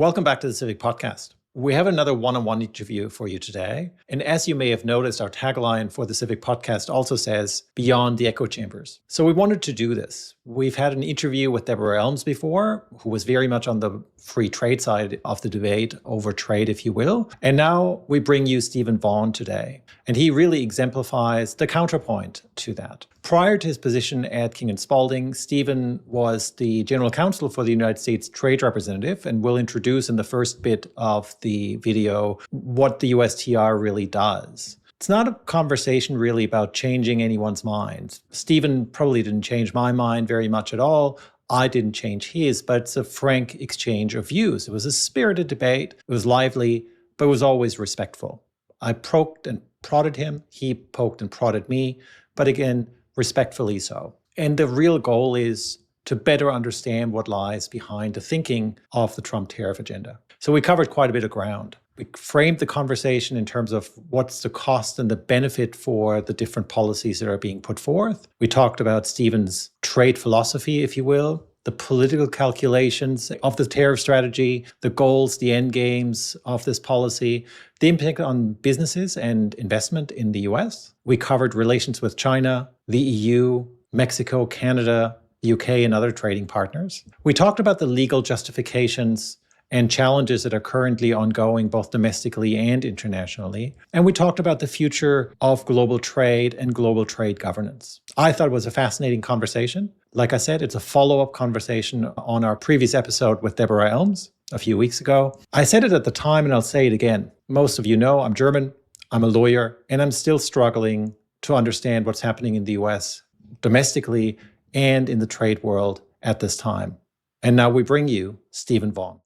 Welcome back to the Civic Podcast. We have another one-on-one interview for you today. And as you may have noticed, our tagline for the Civic Podcast also says, Beyond the Echo Chambers. So we wanted to do this. We've had an interview with Deborah Elms before, who was very much on the free trade side of the debate, over trade, if you will. And now we bring you Stephen Vaughn today. And he really exemplifies the counterpoint to that. Prior to his position at King Spalding, Stephen was the General Counsel for the United States Trade Representative, and we'll introduce in the first bit of the video what the USTR really does. It's not a conversation really about changing anyone's minds. Stephen probably didn't change my mind very much at all. I didn't change his, but it's a frank exchange of views. It was a spirited debate. It was lively, but it was always respectful. I poked and prodded him. He poked and prodded me, but again, respectfully so. And the real goal is to better understand what lies behind the thinking of the Trump tariff agenda. So we covered quite a bit of ground. We framed the conversation in terms of what's the cost and the benefit for the different policies that are being put forth. We talked about Stephen's trade philosophy, if you will, the political calculations of the tariff strategy, the goals, the end games of this policy, the impact on businesses and investment in the US. We covered relations with China, the EU, Mexico, Canada, the UK, and other trading partners. We talked about the legal justifications and challenges that are currently ongoing both domestically and internationally. And we talked about the future of global trade and global trade governance. I thought it was a fascinating conversation. Like I said, it's a follow-up conversation on our previous episode with Deborah Elms a few weeks ago. I said it at the time and I'll say it again. Most of you know I'm German, I'm a lawyer, and I'm still struggling to understand what's happening in the US domestically and in the trade world at this time. And now we bring you Stephen Vaughn.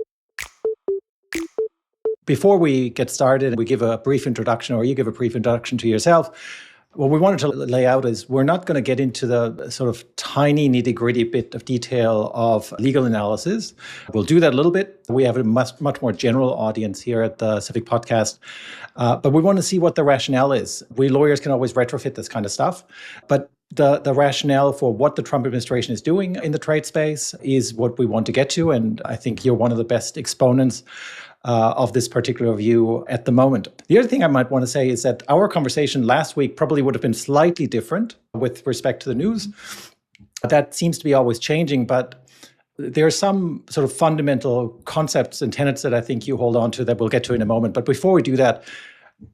Before we get started, we give a brief introduction, or you give a brief introduction to yourself. What we wanted to lay out is we're not going to get into the sort of tiny nitty-gritty bit of detail of legal analysis. We'll do that a little bit. We have a much more general audience here at the Civic Podcast. But we want to see what the rationale is. We lawyers can always retrofit this kind of stuff. But the rationale for what the Trump administration is doing in the trade space is what we want to get to. And I think you're one of the best exponents of this particular view at the moment. The other thing I might want to say is that our conversation last week probably would have been slightly different with respect to the news. That seems to be always changing, but there are some sort of fundamental concepts and tenets that I think you hold on to that we'll get to in a moment. But before we do that,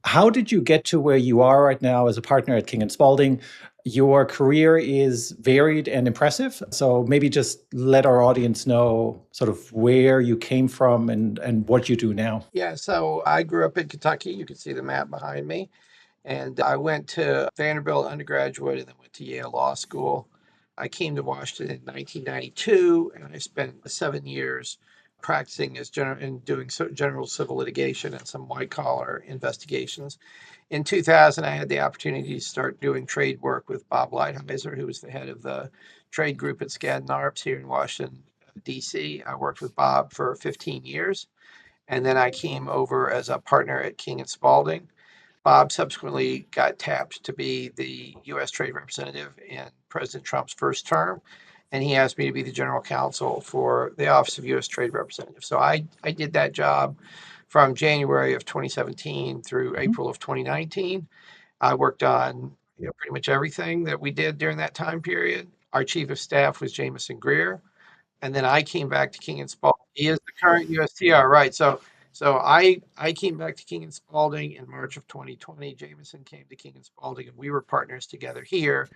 how did you get to where you are right now as a partner at King Spalding? Your career is varied and impressive. So maybe just let our audience know sort of where you came from and what you do now. Yeah, so I grew up in Kentucky. You can see the map behind me. And I went to Vanderbilt undergraduate and then went to Yale Law School. I came to Washington in 1992, and I spent 7 years practicing as doing general civil litigation and some white-collar investigations. In 2000, I had the opportunity to start doing trade work with Bob Lighthizer, who was the head of the trade group at Skadden Arps here in Washington, D.C. I worked with Bob for 15 years, and then I came over as a partner at King Spalding. Bob subsequently got tapped to be the U.S. Trade Representative in President Trump's first term, and he asked me to be the General Counsel for the Office of U.S. Trade Representative. So I did that job from January of 2017 through April of 2019. I worked on pretty much everything that we did during that time period. Our Chief of Staff was Jameson Greer, and then I came back to King Spalding. He is the current USTR, right? So I came back to King Spalding in March of 2020. Jameson came to King Spalding, and we were partners together here.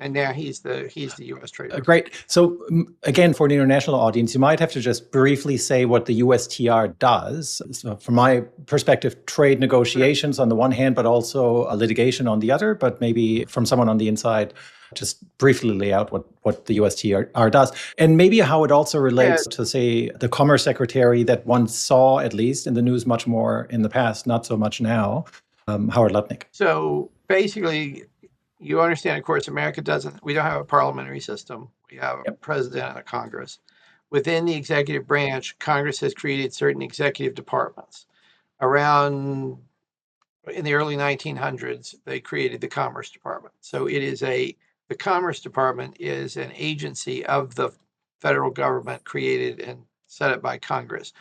And now he's the U.S. Trade Representative. Great. So again, for an international audience, you might have to just briefly say what the USTR does. So from my perspective, trade negotiations on the one hand, but also litigation on the other. But maybe from someone on the inside, just briefly lay out what the USTR does. And maybe how it also relates to, say, the Commerce Secretary that one saw, at least in the news much more in the past, not so much now, Howard Lutnick. So basically, you understand, of course, we don't have a parliamentary system. We have a president and a Congress. Within the executive branch, Congress has created certain executive departments. In the early 1900s, they created the Commerce Department. So the Commerce Department is an agency of the federal government created and set up by Congress.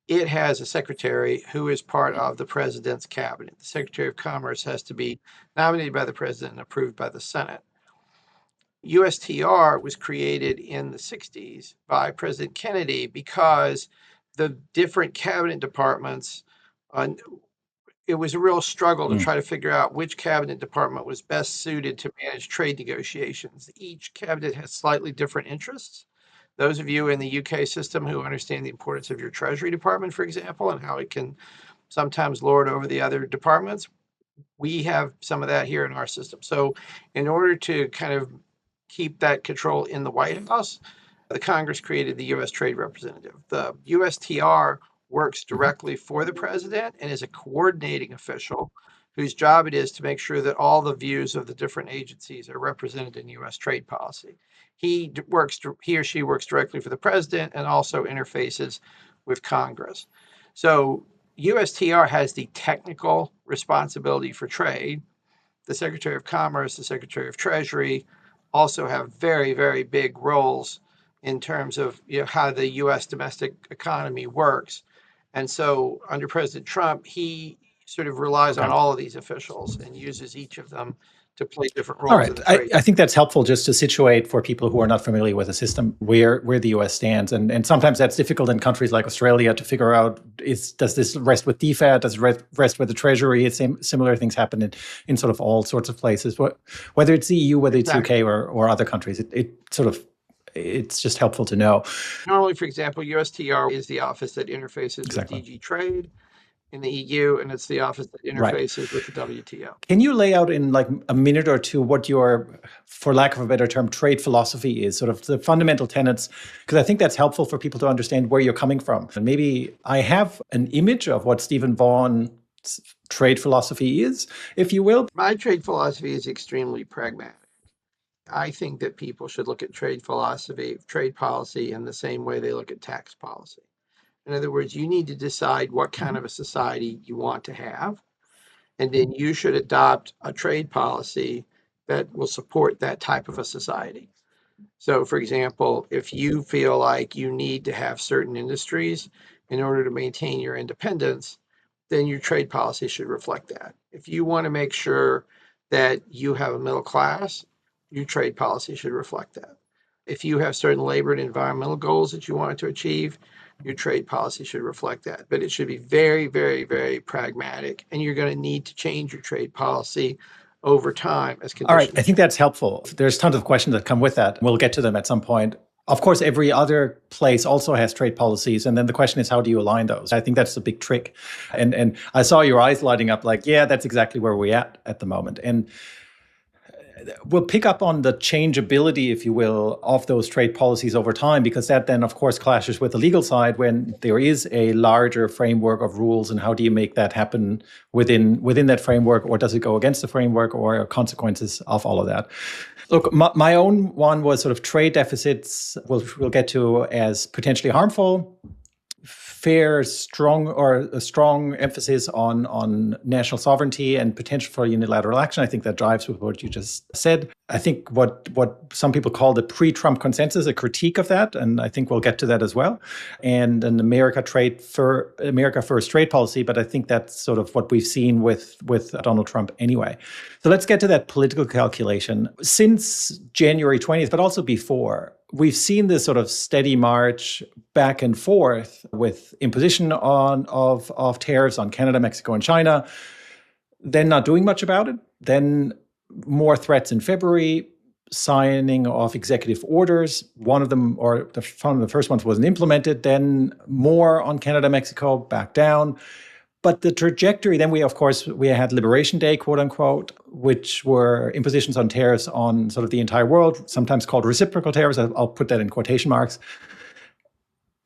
it has a secretary who is part of the president's cabinet. The Secretary of Commerce has to be nominated by the president and approved by the Senate. USTR was created in the 60s by President Kennedy because the different cabinet departments, it was a real struggle to try to figure out which cabinet department was best suited to manage trade negotiations. Each cabinet has slightly different interests. Those of you in the UK system who understand the importance of your Treasury Department, for example, and how it can sometimes lord over the other departments, we have some of that here in our system. So in order to kind of keep that control in the White House, the Congress created the U.S. Trade Representative. The USTR works directly for the president and is a coordinating official whose job it is to make sure that all the views of the different agencies are represented in U.S. trade policy. He or she works directly for the president and also interfaces with Congress. So USTR has the technical responsibility for trade. The Secretary of Commerce, the Secretary of Treasury also have very, very big roles in terms of how the U.S. domestic economy works. And so under President Trump, he sort of relies on all of these officials and uses each of them to play different All roles right. in the trade. I think that's helpful just to situate for people who are not familiar with the system where the US stands. And sometimes that's difficult in countries like Australia to figure out, does this rest with DFAT? Does it rest with the Treasury? Similar things happen in sort of all sorts of places, whether it's the EU, whether it's UK or other countries. It's just helpful to know. Normally, for example, USTR is the office that interfaces with DG Trade in the EU, and it's the office that interfaces with the WTO. Can you lay out in like a minute or two what your, for lack of a better term, trade philosophy is, sort of the fundamental tenets? Because I think that's helpful for people to understand where you're coming from. And maybe I have an image of what Stephen Vaughn's trade philosophy is, if you will. My trade philosophy is extremely pragmatic. I think that people should look at trade policy in the same way they look at tax policy. In other words, you need to decide what kind of a society you want to have, and then you should adopt a trade policy that will support that type of a society. So, for example, if you feel like you need to have certain industries in order to maintain your independence, then your trade policy should reflect that. If you want to make sure that you have a middle class, your trade policy should reflect that. If you have certain labor and environmental goals that you want to achieve, your trade policy should reflect that. But it should be very, very, very pragmatic, and you're going to need to change your trade policy over time as conditions. All right, I think that's helpful. There's tons of questions that come with that. We'll get to them at some point. Of course, every other place also has trade policies. And then the question is, how do you align those? I think that's the big trick. And I saw your eyes lighting up like, yeah, that's exactly where we're at the moment. And we'll pick up on the changeability, if you will, of those trade policies over time, because that then, of course, clashes with the legal side when there is a larger framework of rules. And how do you make that happen within that framework? Or does it go against the framework, or consequences of all of that? Look, my own one was sort of trade deficits, we'll get to as potentially harmful. A strong emphasis on national sovereignty and potential for unilateral action. I think that drives with what you just said. I think what some people call the pre-Trump consensus, a critique of that, and I think we'll get to that as well. And an America first trade policy, but I think that's sort of what we've seen with Donald Trump anyway. So let's get to that political calculation. Since January 20th, but also before, we've seen this sort of steady march back and forth with imposition of tariffs on Canada, Mexico, and China, then not doing much about it, then more threats in February, signing of executive orders. One of them, or the first ones, wasn't implemented, then more on Canada, Mexico, back down. But the trajectory, then we had Liberation Day, quote unquote, which were impositions on tariffs on sort of the entire world, sometimes called reciprocal tariffs. I'll put that in quotation marks.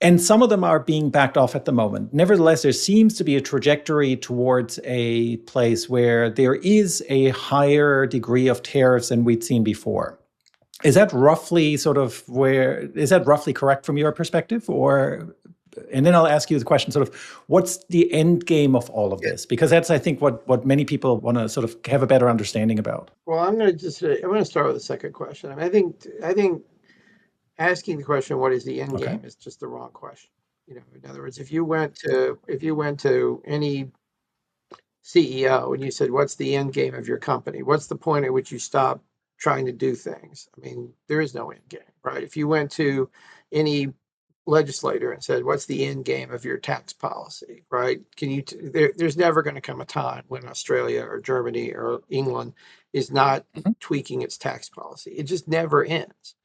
And some of them are being backed off at the moment. Nevertheless, there seems to be a trajectory towards a place where there is a higher degree of tariffs than we'd seen before. Is that roughly correct from your perspective? And then I'll ask you the question, sort of, what's the end game of all of this? Because that's, I think, what many people want to sort of have a better understanding about. Well, I'm going to start with the second question. I think asking the question, what is the end game, is just the wrong question. In other words, if you went to any CEO and you said, "What's the end game of your company? What's the point at which you stop trying to do things?" I mean, there is no end game, right? If you went to any legislator and said, "What's the end game of your tax policy?" Right? There's never going to come a time when Australia or Germany or England is not tweaking its tax policy. It just never ends.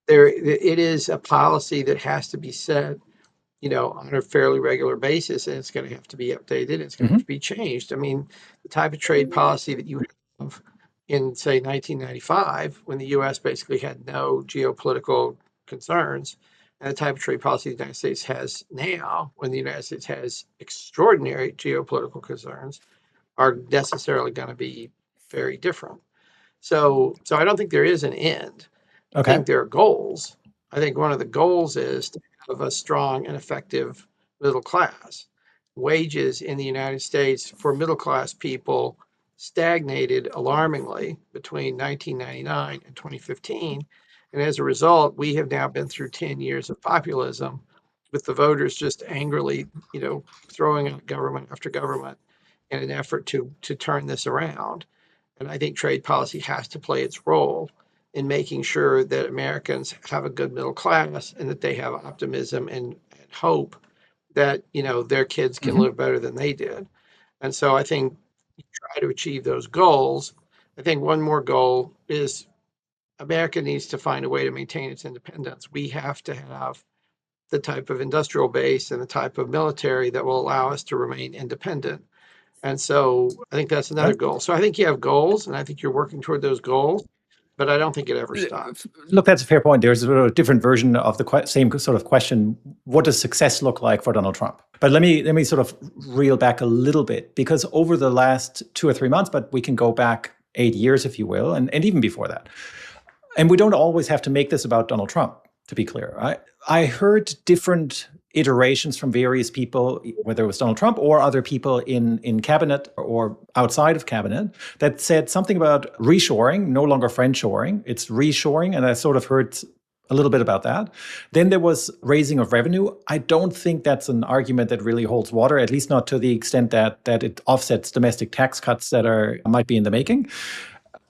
It is a policy that has to be set on a fairly regular basis, and it's going to have to be updated. It's going to have to be changed. I mean, the type of trade policy that you have in, say, 1995, when the U.S. basically had no geopolitical concerns, and the type of trade policy the United States has now, when the United States has extraordinary geopolitical concerns, are necessarily going to be very different. So I don't think there is an end. I Okay. think there are goals. I think one of the goals is to have a strong and effective middle class. Wages in the United States for middle class people stagnated alarmingly between 1999 and 2015. And as a result, we have now been through 10 years of populism with the voters just angrily, throwing out government after government in an effort to turn this around. And I think trade policy has to play its role in making sure that Americans have a good middle class and that they have optimism and hope that their kids can live better than they did. And so I think you try to achieve those goals. I think one more goal is America needs to find a way to maintain its independence. We have to have the type of industrial base and the type of military that will allow us to remain independent. And so I think that's another goal. So I think you have goals, and I think you're working toward those goals, but I don't think it ever stops. Look, that's a fair point. There's a sort of different version of the same sort of question. What does success look like for Donald Trump? But let me sort of reel back a little bit, because over the last 2 or 3 months, but we can go back 8 years, if you will, and even before that. And we don't always have to make this about Donald Trump, to be clear. I heard different iterations from various people, whether it was Donald Trump or other people in cabinet or outside of cabinet, that said something about reshoring, no longer friendshoring. It's reshoring, and I sort of heard a little bit about that. Then there was raising of revenue. I don't think that's an argument that really holds water, at least not to the extent that it offsets domestic tax cuts that might be in the making.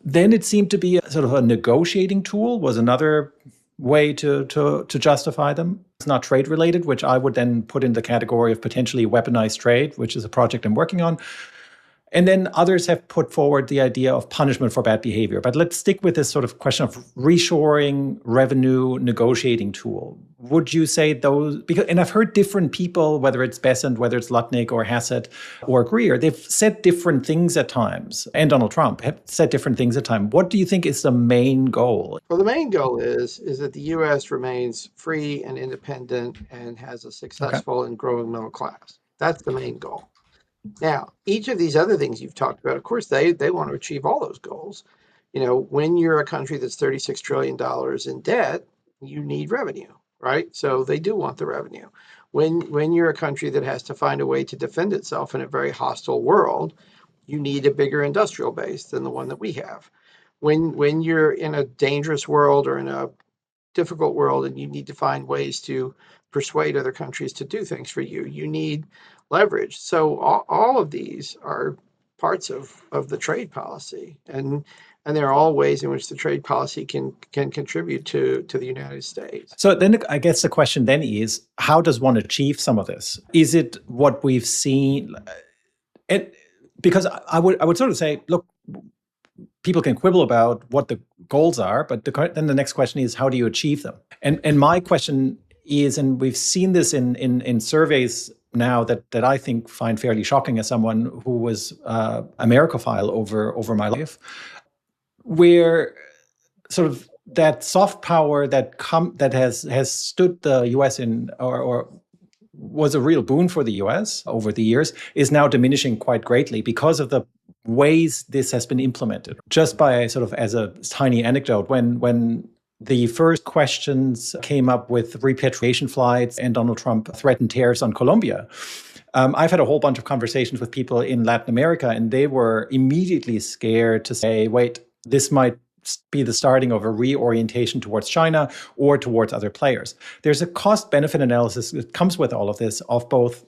Then it seemed to be sort of a negotiating tool was another way to justify them. It's not trade related, which I would then put in the category of potentially weaponized trade, which is a project I'm working on. And then others have put forward the idea of punishment for bad behavior. But let's stick with this sort of question of reshoring revenue negotiating tool. Would you say those, and I've heard different people, whether it's Bessent, whether it's Lutnick or Hassett or Greer, they've said different things at times, and Donald Trump have said different things at times. What do you think is the main goal? Well, the main goal is that the U.S. remains free and independent and has a successful and growing middle class. That's the main goal. Now, each of these other things you've talked about, of course, they want to achieve all those goals. When you're a country that's $36 trillion in debt, you need revenue, right? So they do want the revenue. When you're a country that has to find a way to defend itself in a very hostile world, you need a bigger industrial base than the one that we have. When you're in a dangerous world or in a difficult world and you need to find ways to persuade other countries to do things for you, you need leverage. So all of these are parts of the trade policy, and there are all ways in which the trade policy can contribute to the United States. So then I guess the question then is, how does one achieve some of this? Is it what we've seen? Because I would sort of say, look, people can quibble about what the goals are, but then the next question is, how do you achieve them? And my question is, and we've seen this in surveys now that I think find fairly shocking as someone who was Americophile over my life, where sort of that soft power that has stood the U.S. in or was a real boon for the U.S. over the years is now diminishing quite greatly because of the ways this has been implemented. Just by sort of as a tiny anecdote, when the first questions came up with repatriation flights and Donald Trump threatened tariffs on Colombia, I've had a whole bunch of conversations with people in Latin America, and they were immediately scared to say, wait, this might be the starting of a reorientation towards China or towards other players. There's a cost-benefit analysis that comes with all of this of both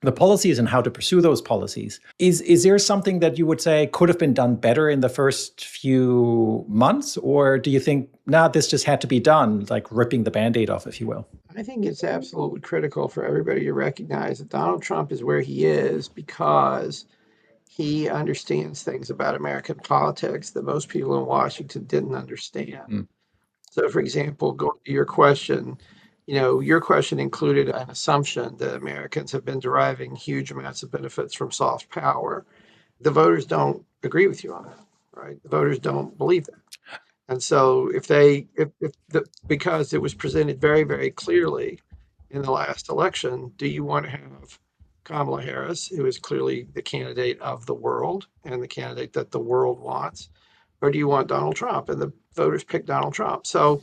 the policies and how to pursue those policies. Is there something that you would say could have been done better in the first few months? Or do you think, this just had to be done, like ripping the Band-Aid off, if you will? I think it's absolutely critical for everybody to recognize that Donald Trump is where he is because he understands things about American politics that most people in Washington didn't understand. So, for example, going to your question, your question included an assumption that Americans have been deriving huge amounts of benefits from soft power. The voters don't agree with you on that, right? The voters don't believe that. And so because it was presented very, very clearly in the last election, do you want to have Kamala Harris, who is clearly the candidate of the world and the candidate that the world wants, or do you want Donald Trump? And the voters picked Donald Trump. So,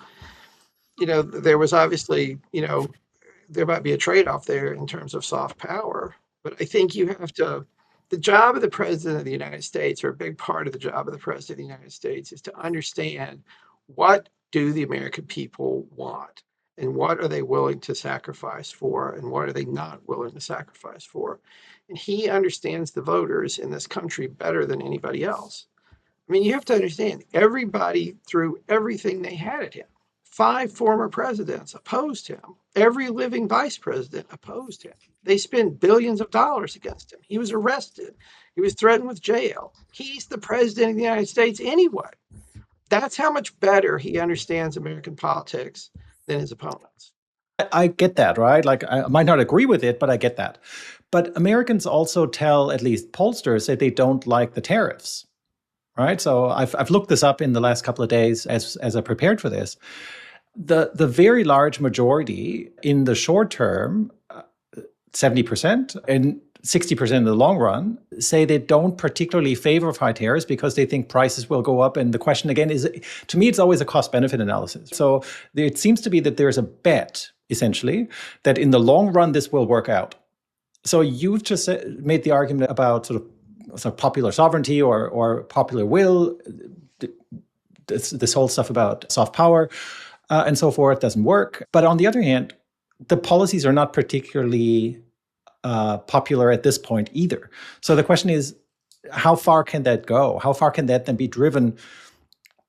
there was obviously, there might be a trade-off there in terms of soft power, but I think the job of the president of the United States, or a big part of the job of the president of the United States, is to understand what do the American people want and what are they willing to sacrifice for and what are they not willing to sacrifice for. And he understands the voters in this country better than anybody else. I mean, you have to understand, everybody threw everything they had at him. 5 former presidents opposed him. Every living vice president opposed him. They spent billions of dollars against him. He was arrested. He was threatened with jail. He's the president of the United States anyway. That's how much better he understands American politics than his opponents. I get that, right? Like, I might not agree with it, but I get that. But Americans also tell, at least pollsters, that they don't like the tariffs, right? So I've looked this up in the last couple of days as I prepared for this. The very large majority in the short term, 70% and 60% in the long run, say they don't particularly favor high tariffs because they think prices will go up. And the question again is, to me, it's always a cost-benefit analysis. So it seems to be that there's a bet, essentially, that in the long run, this will work out. So you've just made the argument about sort of popular sovereignty or popular will, this whole stuff about soft power and so forth doesn't work. But on the other hand, the policies are not particularly popular at this point either. So the question is, how far can that go? How far can that then be driven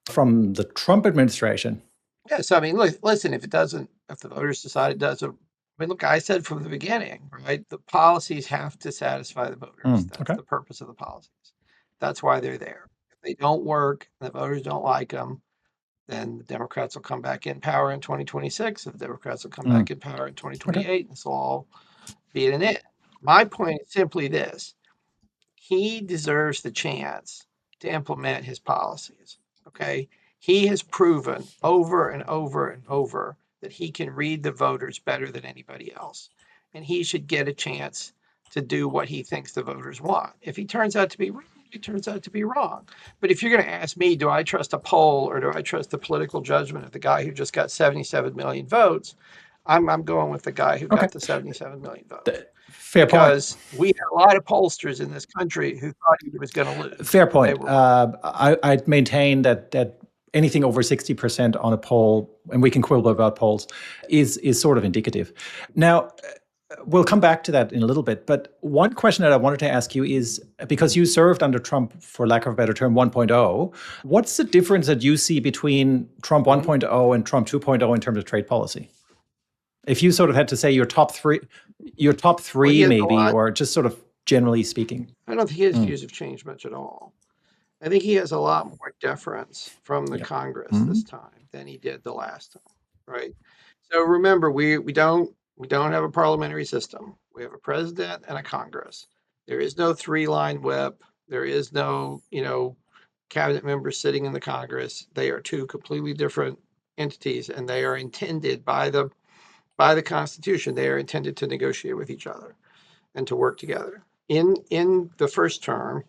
from the Trump administration? Yeah, so I mean, listen, if the voters decide it doesn't, I mean, look, I said from the beginning, right? The policies have to satisfy the voters. That's Okay. the purpose of the policies. That's why they're there. If they don't work and the voters don't like them, then the Democrats will come back in power in 2026. If the Democrats will come back in power in 2028, this will all be an end. My point is simply this. He deserves the chance to implement his policies, okay? He has proven over and over and over that he can read the voters better than anybody else. And he should get a chance to do what he thinks the voters want. If he turns out to be wrong, he turns out to be wrong. But if you're going to ask me, do I trust a poll or do I trust the political judgment of the guy who just got 77 million votes? I'm going with the guy who got the 77 million votes. Fair because point. we had a lot of pollsters in this country who thought he was going to lose. Fair point. I'd maintain that anything over 60% on a poll, and we can quibble about polls, is sort of indicative. Now, we'll come back to that in a little bit. But one question that I wanted to ask you is, because you served under Trump, for lack of a better term, 1.0, what's the difference that you see between Trump 1.0 and Trump 2.0 in terms of trade policy? If you sort of had to say your top three maybe, or just sort of generally speaking. I don't think his views have changed much at all. I think he has a lot more deference from the Congress this time than he did the last time, right? So remember, we don't have a parliamentary system. We have a president and a Congress. There is no 3-line whip. There is no, cabinet members sitting in the Congress. They are 2 completely different entities, and they are intended by the Constitution, they are intended to negotiate with each other and to work together. In the first term,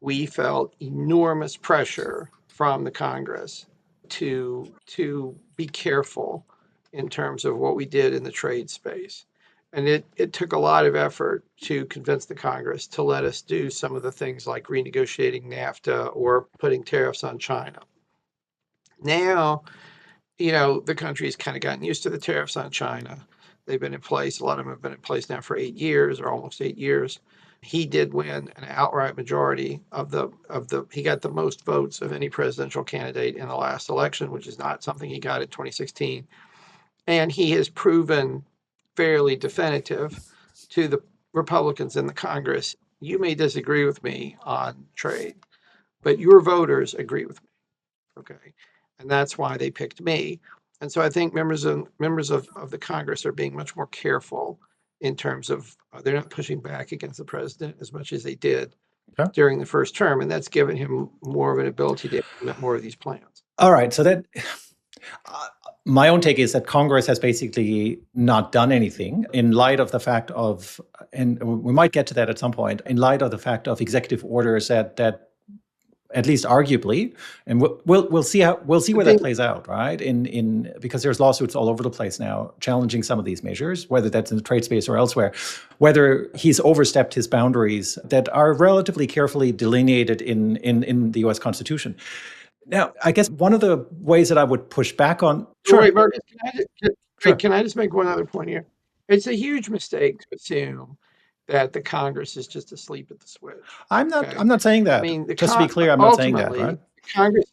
we felt enormous pressure from the Congress to be careful in terms of what we did in the trade space. And it took a lot of effort to convince the Congress to let us do some of the things like renegotiating NAFTA or putting tariffs on China. Now, the country's kind of gotten used to the tariffs on China. They've been in place. A lot of them have been in place now for 8 years or almost 8 years. He did win an outright majority he got the most votes of any presidential candidate in the last election, which is not something he got in 2016. And he has proven fairly definitive to the Republicans in the Congress. You may disagree with me on trade, but your voters agree with me. Okay. And that's why they picked me. And so I think members of the Congress are being much more careful in terms of they're not pushing back against the president as much as they did during the first term. And that's given him more of an ability to implement more of these plans. All right. So that my own take is that Congress has basically not done anything in light of the fact of, and we might get to that at some point, in light of the fact of executive orders that at least arguably, and we'll see where that plays out, right? Because there's lawsuits all over the place now challenging some of these measures, whether that's in the trade space or elsewhere, whether he's overstepped his boundaries that are relatively carefully delineated in the U.S. Constitution. Now, I guess one of the ways that I would push back on. Sure. Wait, Marcus, can I just make one other point here? It's a huge mistake to assume that the Congress is just asleep at the switch. I'm not saying that. I mean, just to be clear, I'm not saying that, right? Congress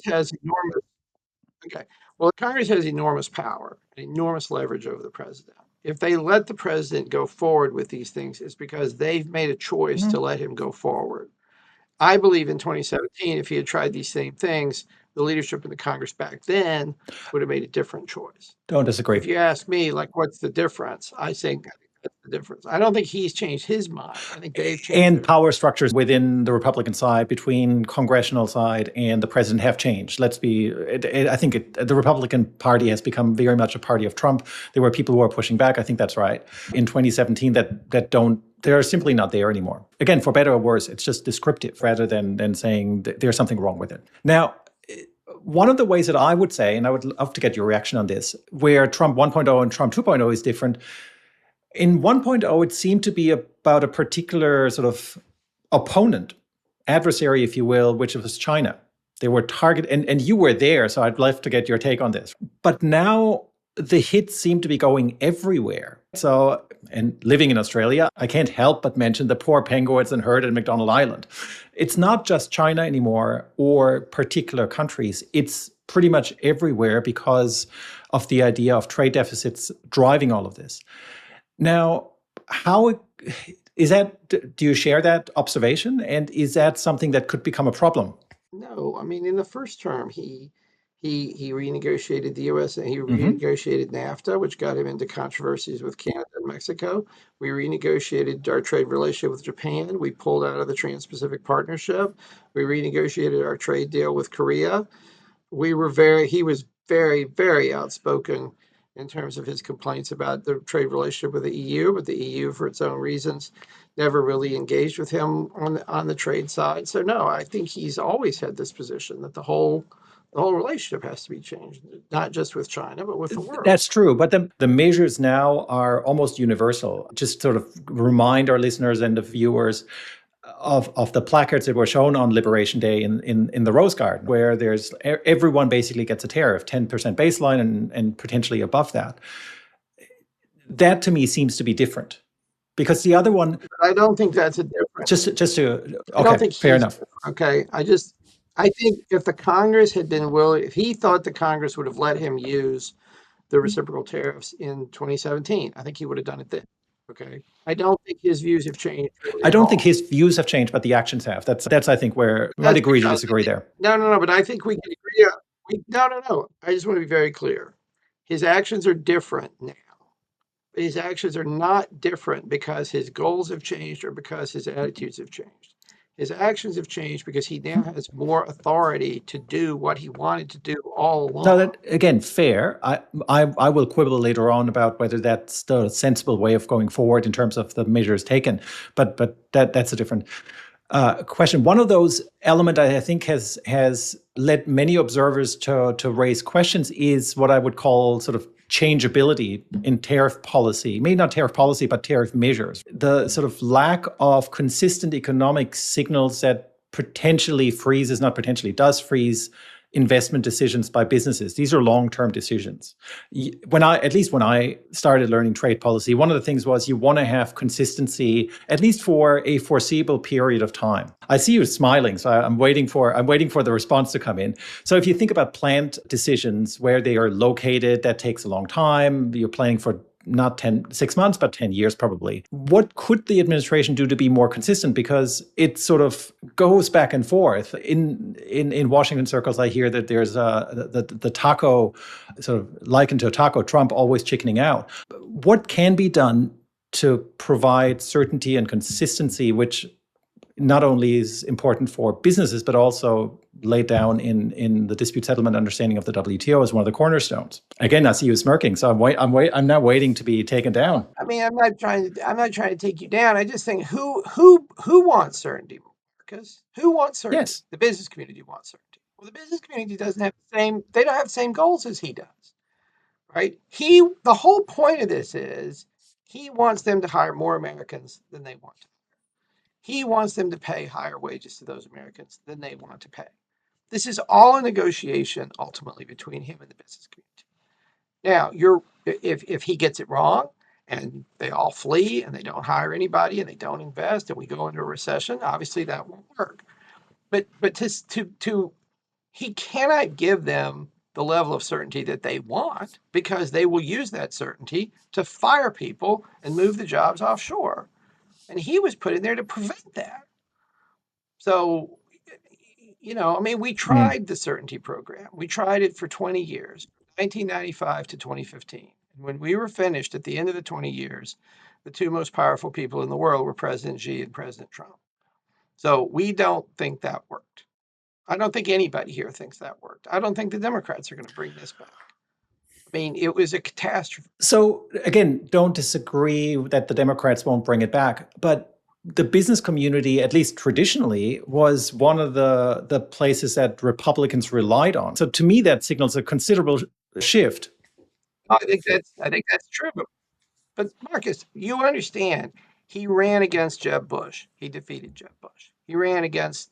has enormous. Okay. Well, Congress has enormous power and enormous leverage over the president. If they let the president go forward with these things, it's because they've made a choice to let him go forward. I believe in 2017, if he had tried these same things, the leadership in the Congress back then would have made a different choice. Don't disagree. If you ask me, what's the difference? I think that's the difference. I don't think he's changed his mind. I think they've changed. And power structures within the Republican side, between congressional side and the president, have changed. I think the Republican Party has become very much a party of Trump. There were people who are pushing back. I think that's right. In 2017, they're simply not there anymore. Again, for better or worse, it's just descriptive rather than saying that there's something wrong with it. Now, one of the ways that I would say, and I would love to get your reaction on this, where Trump 1.0 and Trump 2.0 is different. In 1.0, it seemed to be about a particular sort of opponent, adversary, if you will, which was China. They were targeted, and you were there, so I'd love to get your take on this. But now the hits seem to be going everywhere. So, and living in Australia, I can't help but mention the poor penguins and herd at McDonald Island. It's not just China anymore or particular countries. It's pretty much everywhere because of the idea of trade deficits driving all of this. Now, how is that? Do you share that observation? And is that something that could become a problem? No, I mean, in the first term, he renegotiated the U.S. and he renegotiated NAFTA, which got him into controversies with Canada and Mexico. We renegotiated our trade relationship with Japan. We pulled out of the Trans-Pacific Partnership. We renegotiated our trade deal with Korea. He was very, very outspoken in terms of his complaints about the trade relationship with the EU, but the EU, for its own reasons, never really engaged with him on the trade side. So no, I think he's always had this position that the whole relationship has to be changed, not just with China, but with the world. That's true. But the measures now are almost universal. Just sort of remind our listeners and the viewers of the placards that were shown on Liberation Day in the Rose Garden, where everyone basically gets a tariff, 10% baseline and potentially above that. That to me seems to be different. Because the other one... I don't think that's a difference. Okay, fair enough. Okay, I think if the Congress had been willing, if he thought the Congress would have let him use the reciprocal tariffs in 2017, I think he would have done it then. Okay. I don't think his views have changed. Really I don't think his views have changed, but the actions have. That's I think where we might agree to disagree there. No, but I think we can agree. No. I just want to be very clear. His actions are different now. His actions are not different because his goals have changed or because his attitudes have changed. His actions have changed because he now has more authority to do what he wanted to do all along. No, that, again, fair. I will quibble later on about whether that's the sensible way of going forward in terms of the measures taken. But that's a different question. One of those elements I think has led many observers to raise questions is what I would call sort of changeability in tariff policy, maybe not tariff policy, but tariff measures. The sort of lack of consistent economic signals that does freeze investment decisions by businesses. These are long-term decisions. When I started learning trade policy, one of the things was you want to have consistency, at least for a foreseeable period of time. I see you smiling, so I'm waiting for the response to come in. So if you think about plant decisions, where they are located, that takes a long time. You're planning for not 6 months, but 10 years probably. What could the administration do to be more consistent? Because it sort of goes back and forth. In Washington circles, I hear that there's the taco, sort of likened to a taco, Trump always chickening out. What can be done to provide certainty and consistency, which not only is important for businesses, but also laid down in the dispute settlement understanding of the WTO as one of the cornerstones? Again, I see you smirking, so I'm now waiting to be taken down. I mean, I'm not trying to take you down. I just think who wants certainty, Marcus? Who wants certainty? Yes. The business community wants certainty. Well, the business community doesn't have they don't have the same goals as he does. Right? The whole point of this is he wants them to hire more Americans than they want to. He wants them to pay higher wages to those Americans than they want to pay. This is all a negotiation ultimately between him and the business community. Now, if he gets it wrong and they all flee and they don't hire anybody and they don't invest and we go into a recession, obviously that won't work. But he cannot give them the level of certainty that they want, because they will use that certainty to fire people and move the jobs offshore. And he was put in there to prevent that. So, I mean, we tried the certainty program. We tried it for 20 years, 1995 to 2015. And when we were finished at the end of the 20 years, the two most powerful people in the world were President Xi and President Trump. So we don't think that worked. I don't think anybody here thinks that worked. I don't think the Democrats are going to bring this back. I mean, it was a catastrophe. So again, don't disagree that the Democrats won't bring it back, but the business community, at least traditionally, was one of the places that Republicans relied on. So to me, that signals a considerable shift. I think that's true. But Marcus, you understand, he ran against Jeb Bush. He defeated Jeb Bush. He ran against,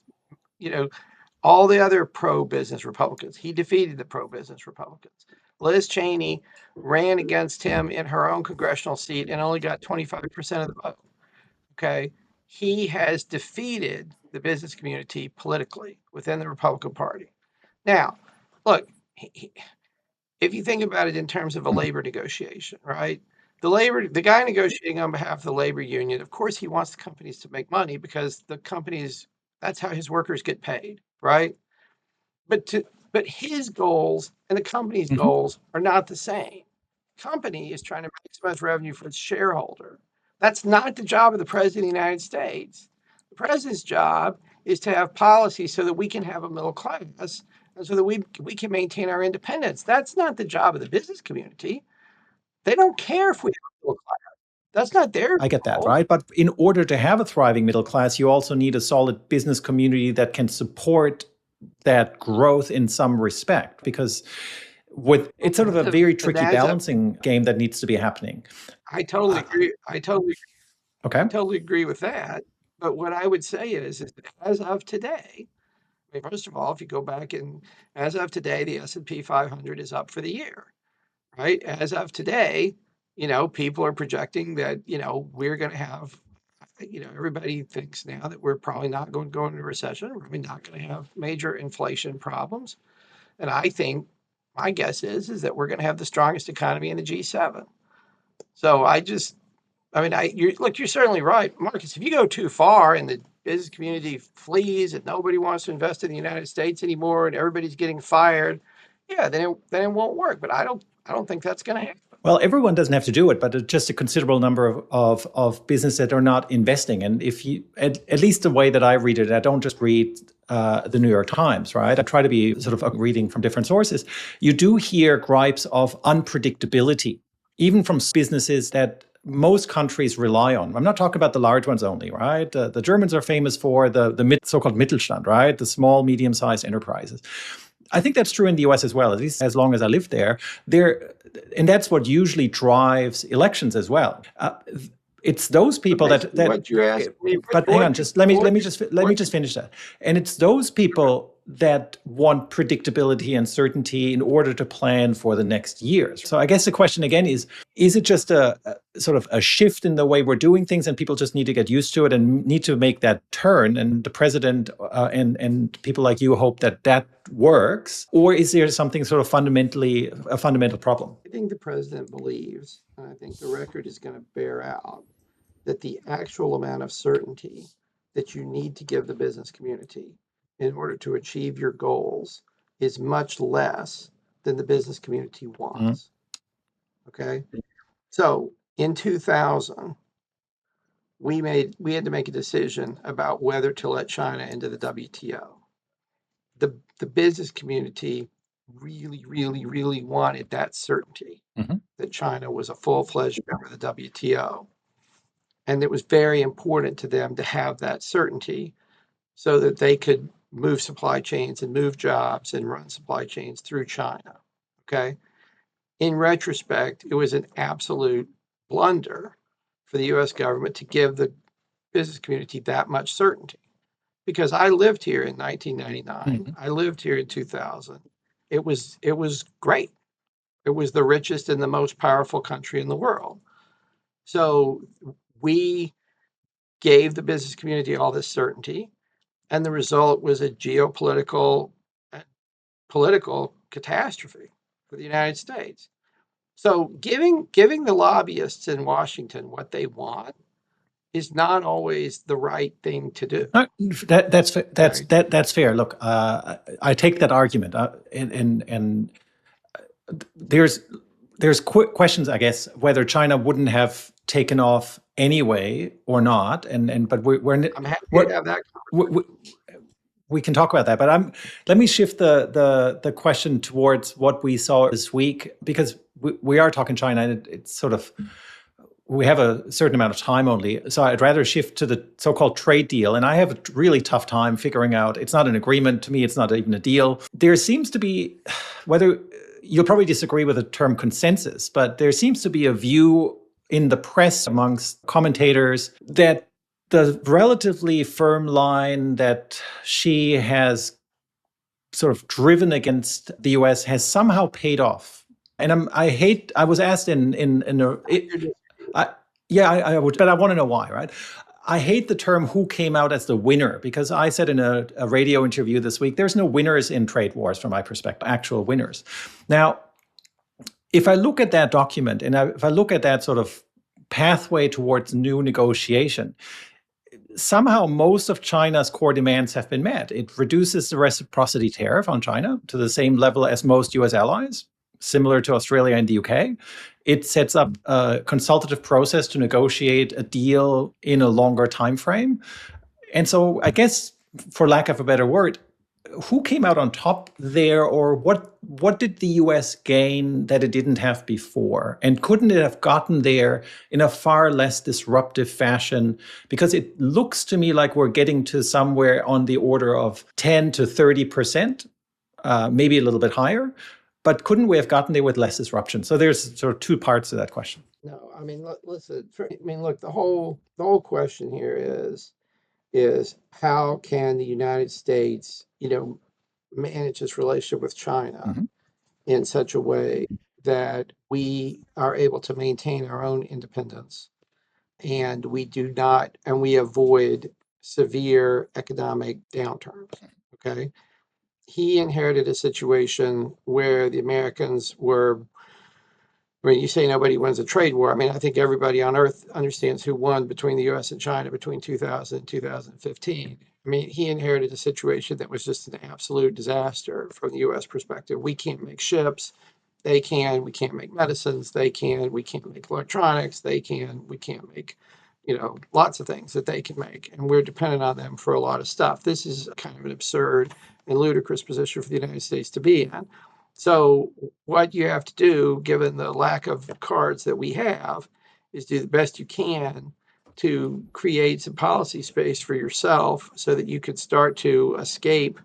all the other pro-business Republicans. He defeated the pro-business Republicans. Liz Cheney ran against him in her own congressional seat and only got 25% of the vote. Okay. He has defeated the business community politically within the Republican Party. Now, look, if you think about it in terms of a labor negotiation, right? The guy negotiating on behalf of the labor union, of course, he wants the companies to make money because the companies, that's how his workers get paid, right? But his goals and the company's goals are not the same. Company is trying to maximize revenue for its shareholder. That's not the job of the president of the United States. The president's job is to have policy so that we can have a middle class and so that we can maintain our independence. That's not the job of the business community. They don't care if we have a middle class. That's not their I get that, goal. right? But in order to have a thriving middle class, you also need a solid business community that can support that growth in some respect, because it's sort of a very tricky balancing game that needs to be happening. I totally agree. Okay. I totally agree with that. But what I would say is that as of today, I mean, first of all, if you go back and as of today, the S&P 500 is up for the year, right? As of today, people are projecting that, we're going to have, everybody thinks now that we're probably not going to go into a recession. We're probably not going to have major inflation problems. And I think my guess is that we're going to have the strongest economy in the G7. So you're certainly right, Marcus. If you go too far and the business community flees and nobody wants to invest in the United States anymore and everybody's getting fired, yeah, then it won't work. But I don't think that's going to happen. Well, everyone doesn't have to do it, but it's just a considerable number of businesses that are not investing. And if you, at least the way that I read it, I don't just read the New York Times, right? I try to be sort of reading from different sources. You do hear gripes of unpredictability, even from businesses that most countries rely on. I'm not talking about the large ones only, right? The Germans are famous for the so-called Mittelstand, right? The small, medium-sized enterprises. I think that's true in the US as well, at least as long as I lived there. And that's what usually drives elections as well. It's those people that what you asked me. But hang on, let me just finish that. And it's those people that want predictability and certainty in order to plan for the next years. So I guess the question again is it just a sort of a shift in the way we're doing things and people just need to get used to it and need to make that turn, and the president and people like you hope that works? Or is there something sort of a fundamental problem? I think the president believes, and I think the record is going to bear out, that the actual amount of certainty that you need to give the business community in order to achieve your goals is much less than the business community wants. Okay. So in 2000, we had to make a decision about whether to let China into the WTO. The business community really, really, really wanted that certainty that China was a full-fledged member of the WTO. And it was very important to them to have that certainty so that they could move supply chains and move jobs and run supply chains through China. Okay. In retrospect, it was an absolute blunder for the US government to give the business community that much certainty. Because I lived here in 1999. I lived here in 2000. It was great. It was the richest and the most powerful country in the world. So we gave the business community all this certainty, and the result was a geopolitical and political catastrophe for the United States. So giving the lobbyists in Washington what they want is not always the right thing to do. No, that's fair. Look, I take that argument, and there's questions, I guess, whether China wouldn't have taken off anyway or not, but I'm happy to have that conversation. We can talk about that, but let me shift the question towards what we saw this week, because we are talking China, and it's sort of, we have a certain amount of time only. So I'd rather shift to the so-called trade deal. And I have a really tough time figuring out, it's not an agreement. To me, it's not even a deal. There seems to be, whether you'll probably disagree with the term consensus, but there seems to be a view in the press amongst commentators that the relatively firm line that Xi has sort of driven against the US has somehow paid off. And I was asked I would, but I want to know why, right? I hate the term "who came out as the winner," because I said in a radio interview this week, there's no winners in trade wars from my perspective, actual winners. Now, if I look at that document and if I look at that sort of pathway towards new negotiation, somehow most of China's core demands have been met. It reduces the reciprocity tariff on China to the same level as most US allies, similar to Australia and the UK. It sets up a consultative process to negotiate a deal in a longer time frame. And so I guess, for lack of a better word, who came out on top there, or what did the US gain that it didn't have before? And couldn't it have gotten there in a far less disruptive fashion? Because it looks to me like we're getting to somewhere on the order of 10 to 30%, maybe a little bit higher. But couldn't we have gotten there with less disruption? So there's sort of two parts to that question. No, I mean, listen. Look, the whole question here is how can the United States, manage its relationship with China in such a way that we are able to maintain our own independence, and we avoid severe economic downturns. Okay. He inherited a situation where the Americans were, you say nobody wins a trade war. I mean, I think everybody on earth understands who won between the US and China between 2000 and 2015. I mean, he inherited a situation that was just an absolute disaster from the US perspective. We can't make ships. They can. We can't make medicines. They can. We can't make electronics. They can. We can't make, lots of things that they can make. And we're dependent on them for a lot of stuff. This is kind of an absurd and ludicrous position for the United States to be in. So what you have to do, given the lack of cards that we have, is do the best you can to create some policy space for yourself so that you could start to escape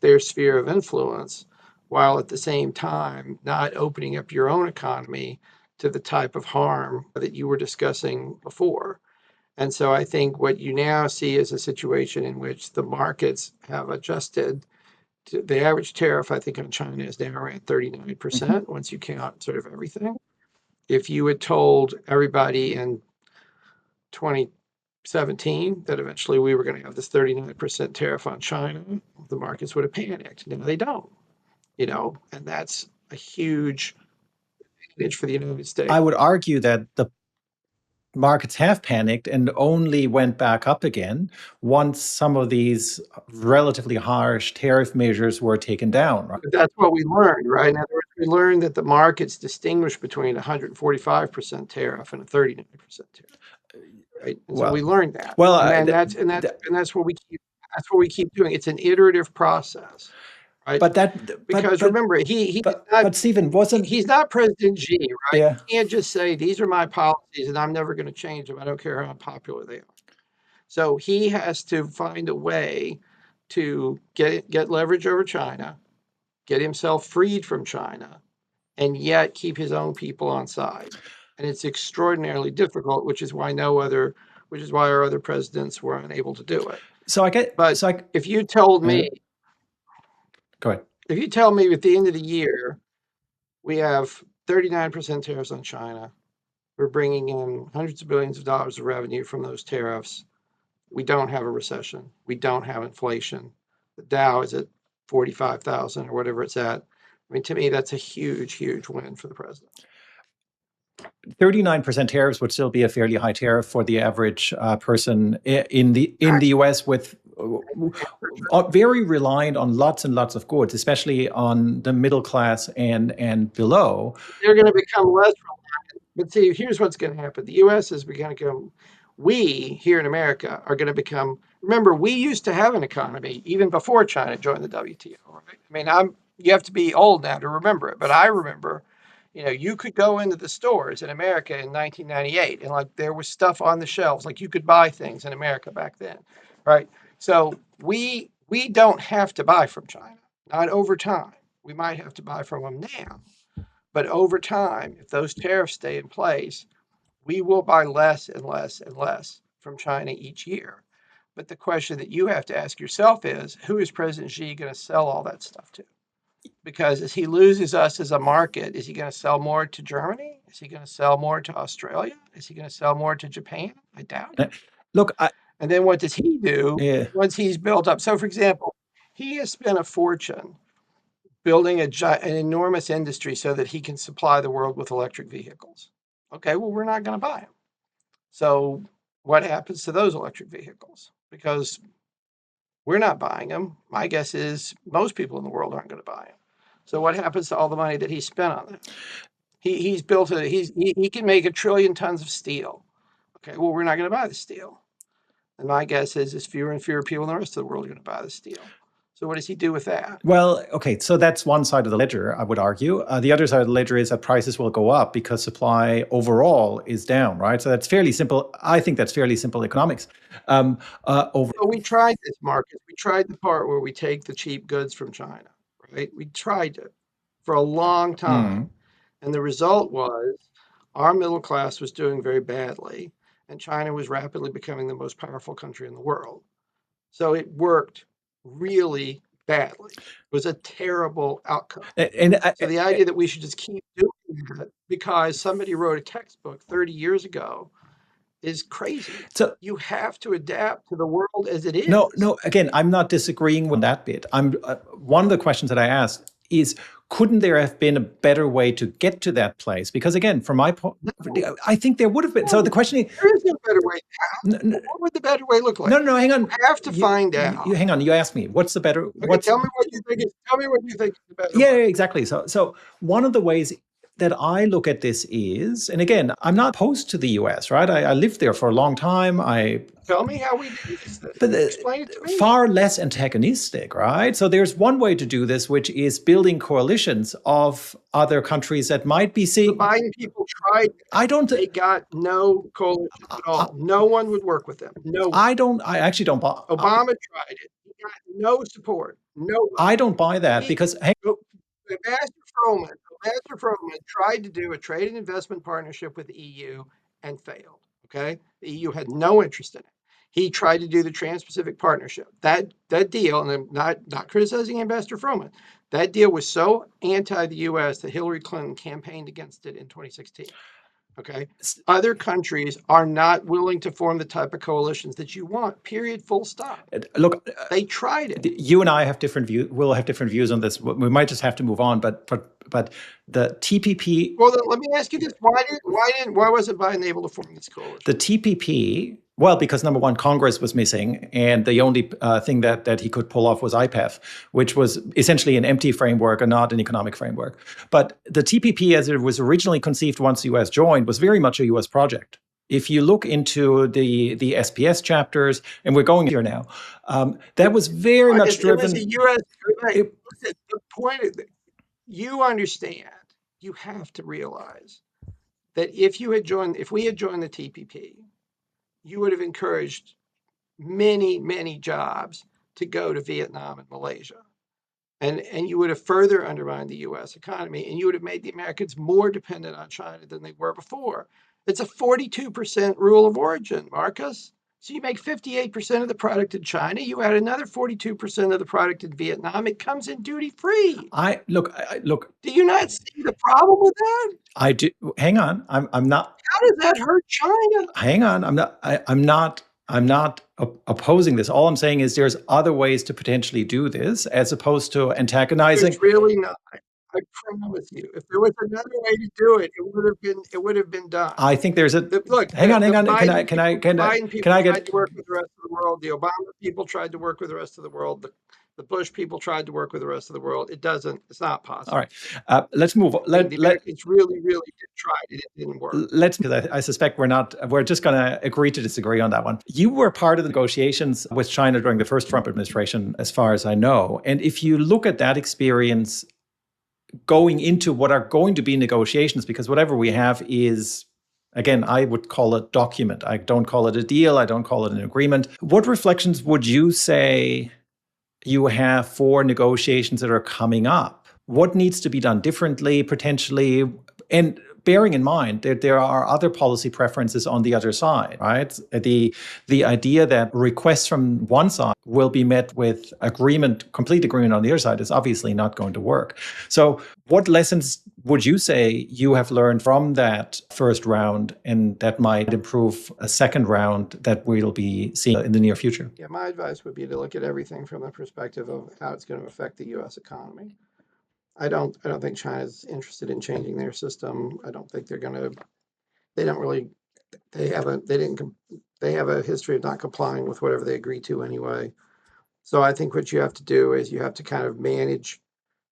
their sphere of influence, while at the same time not opening up your own economy to the type of harm that you were discussing before. And so I think what you now see is a situation in which the markets have adjusted the average tariff, I think, on China is now around 39% once you count sort of everything. If you had told everybody in 2017 that eventually we were going to have this 39% tariff on China, the markets would have panicked. Now they don't, and that's a huge advantage for the United States. I would argue that the markets have panicked and only went back up again once some of these relatively harsh tariff measures were taken down. Right? But that's what we learned, right? In other words, we learned that the markets distinguish between a 145% tariff and a 39% tariff, right? And so we learned that. And that's what we keep doing. It's an iterative process, right? Because remember, Stephen wasn't. He's not President Xi, right? Yeah. He can't just say these are my policies and I'm never going to change them. I don't care how popular they are. So he has to find a way to get leverage over China, get himself freed from China, and yet keep his own people on side. And it's extraordinarily difficult, which is why our other presidents were unable to do it. If you told me, go ahead. If you tell me at the end of the year, we have 39% tariffs on China, we're bringing in hundreds of billions of dollars of revenue from those tariffs, we don't have a recession, we don't have inflation, the Dow is at 45,000 or whatever it's at. I mean, to me, that's a huge, huge win for the president. 39% tariffs would still be a fairly high tariff for the average person in the U.S. with very reliant on lots and lots of goods, especially on the middle class and below. They're going to become less reliant. But see, here's what's going to happen. The U.S. is going to become, we here in America are going to become, remember, we used to have an economy even before China joined the WTO, right? I mean, you have to be old now to remember it, but I remember, you could go into the stores in America in 1998 and like there was stuff on the shelves, like you could buy things in America back then, right? So we don't have to buy from China, not over time. We might have to buy from them now, but over time, if those tariffs stay in place, we will buy less and less and less from China each year. But the question that you have to ask yourself is, who is President Xi going to sell all that stuff to? Because as he loses us as a market, is he going to sell more to Germany? Is he going to sell more to Australia? Is he going to sell more to Japan? I doubt it. Look, and then what does he do once he's built up? So, for example, he has spent a fortune building an enormous industry so that he can supply the world with electric vehicles. Okay, well, we're not going to buy them. So what happens to those electric vehicles? Because we're not buying them. My guess is most people in the world aren't going to buy them. So what happens to all the money that he spent on them? He can make 1 trillion tons of steel. Okay, well, we're not going to buy the steel. And my guess is fewer and fewer people in the rest of the world are going to buy the steel. So what does he do with that? Well, okay, so that's one side of the ledger, I would argue. The other side of the ledger is that prices will go up because supply overall is down, right? So that's fairly simple. I think that's fairly simple economics. So we tried this, Marcus. We tried the part where we take the cheap goods from China, right? We tried it for a long time. And the result was our middle class was doing very badly, and China was rapidly becoming the most powerful country in the world. So it worked really badly. It was a terrible outcome. So the idea that we should just keep doing that because somebody wrote a textbook 30 years ago is crazy. So you have to adapt to the world as it is. No. Again, I'm not disagreeing with that bit. One of the questions that I asked is, couldn't there have been a better way to get to that place? Because again, from my point, I think there would have been. So the question is, there is no better way. What would the better way look like? No, hang on. You have to find out. Hang on. You asked me, what's the better? Okay, tell me what you think. Tell me what you think is the better way. Yeah, exactly. So one of the ways that I look at this is, and again, I'm not opposed to the US, right? I lived there for a long time. Tell me how we do this. Explain it to me. Far less antagonistic, right? So there's one way to do this, which is building coalitions of other countries that might be seeing. The Biden people tried. They got no coalition at all. No one would work with them. No one. I actually don't buy. Obama tried it. He got no support. No. I don't buy that because. Ambassador Froman tried to do a trade and investment partnership with the EU and failed. Okay, the EU had no interest in it. He tried to do the Trans-Pacific Partnership. That deal, and I'm not criticizing Ambassador Froman, that deal was so anti the U.S. that Hillary Clinton campaigned against it in 2016. Okay. Other countries are not willing to form the type of coalitions that you want, period, full stop. Look, They tried it. you and I have different views. We'll have different views on this. We might just have to move on. But the TPP. Well, then let me ask you this: why wasn't Biden able to form this coalition? The TPP. Well, because number one, Congress was missing, and the only thing that he could pull off was IPEF, which was essentially an empty framework and not an economic framework. But the TPP, as it was originally conceived once the U.S. joined, was very much a U.S. project. If you look into the SPS chapters, and we're going here now, that was very much driven. It was a U.S. The point is, you understand, you have to realize that if we had joined the TPP, you would have encouraged many, many jobs to go to Vietnam and Malaysia. And you would have further undermined the U.S. economy, and you would have made the Americans more dependent on China than they were before. It's a 42% rule of origin, Marcus. So you make 58% of the product in China. You add another 42% of the product in Vietnam. It comes in duty free. Look. Do you not see the problem with that? I do. Hang on. I'm not. How does that hurt China? Hang on. I'm not opposing this. All I'm saying is there's other ways to potentially do this as opposed to antagonizing. There's really not. I promise you, if there was another way to do it, it would have been done. I think there's a look. Hang on. Biden Can I tried to work with the rest of the world. The Obama people tried to work with the rest of the world. The Bush people tried to work with the rest of the world. It's not possible. All right. Let's move on. It's really tried. It didn't work. Because I suspect we're just going to agree to disagree on that one. You were part of the negotiations with China during the first Trump administration, as far as I know. And if you look at that experience going into what are going to be negotiations, because whatever we have is, again, I would call it document. I don't call it a deal. I don't call it an agreement. What reflections would you say you have for negotiations that are coming up? What needs to be done differently, potentially? And bearing in mind that there are other policy preferences on the other side, right? The idea that requests from one side will be met with complete agreement on the other side is obviously not going to work. So what lessons would you say you have learned from that first round and that might improve a second round that we'll be seeing in the near future? Yeah, my advice would be to look at everything from the perspective of how it's going to affect the U.S. economy. I don't think China's interested in changing their system. I don't think they have a history of not complying with whatever they agree to anyway. So I think what you have to do is you have to kind of manage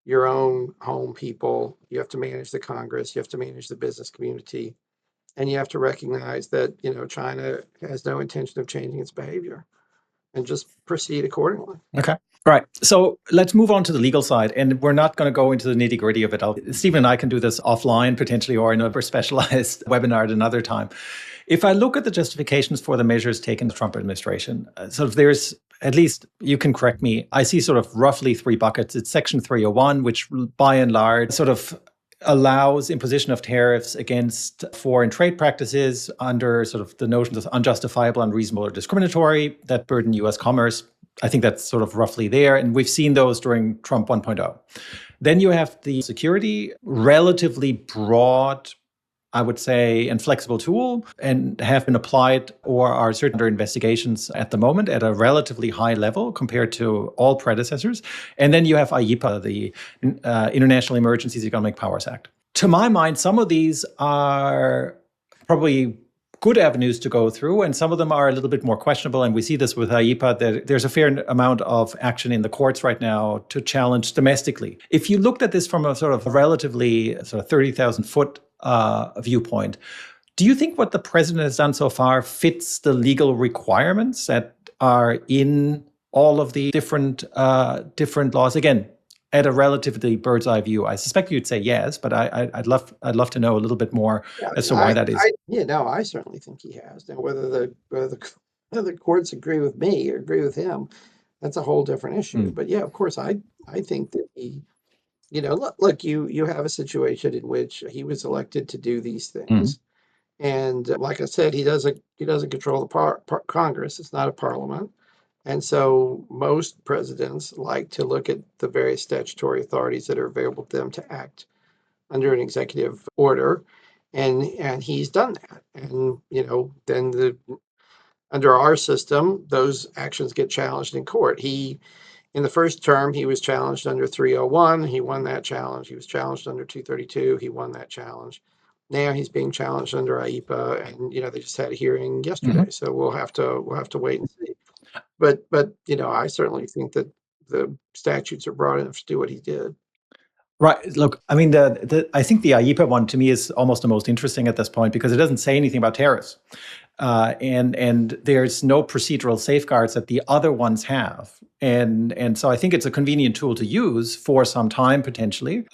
your own home people. You have to manage the Congress. You have to manage the business community. And you have to recognize that, China has no intention of changing its behavior and just proceed accordingly. Okay. Right. So let's move on to the legal side. And we're not going to go into the nitty gritty of it. Stephen and I can do this offline potentially or in a specialized webinar at another time. If I look at the justifications for the measures taken in the Trump administration, there's, at least you can correct me, I see sort of roughly three buckets. It's Section 301, which by and large sort of allows imposition of tariffs against foreign trade practices under sort of the notions of unjustifiable, unreasonable, or discriminatory that burden U.S. commerce. I think that's sort of roughly there. And we've seen those during Trump 1.0. Then you have the security, relatively broad, I would say, and flexible tool, and have been applied or are certainly under investigations at the moment at a relatively high level compared to all predecessors. And then you have IEEPA, the International Emergencies Economic Powers Act. To my mind, some of these are probably good avenues to go through, and some of them are a little bit more questionable. And we see this with IEEPA, that there's a fair amount of action in the courts right now to challenge domestically. If you looked at this from a sort of relatively sort of 30,000-foot viewpoint, do you think what the president has done so far fits the legal requirements that are in all of the different laws? Again, at a relatively bird's eye view, I suspect you'd say yes, but I'd love to know a little bit more as to why that is. I certainly think he has. Now, whether the courts agree with me or agree with him, that's a whole different issue. But yeah, of course, I think that he, look, you have a situation in which he was elected to do these things. And like I said, he doesn't control the Congress. It's not a parliament. And so most presidents like to look at the various statutory authorities that are available to them to act under an executive order. And he's done that. And, then under our system, those actions get challenged in court. In the first term, he was challenged under 301. He won that challenge. He was challenged under 232. He won that challenge. Now he's being challenged under IEPA, and they just had a hearing yesterday. So we'll have to wait and see. But I certainly think that the statutes are broad enough to do what he did. Right. Look, I mean, I think the IEPA one to me is almost the most interesting at this point because it doesn't say anything about tariffs, and there's no procedural safeguards that the other ones have, and so I think it's a convenient tool to use for some time potentially.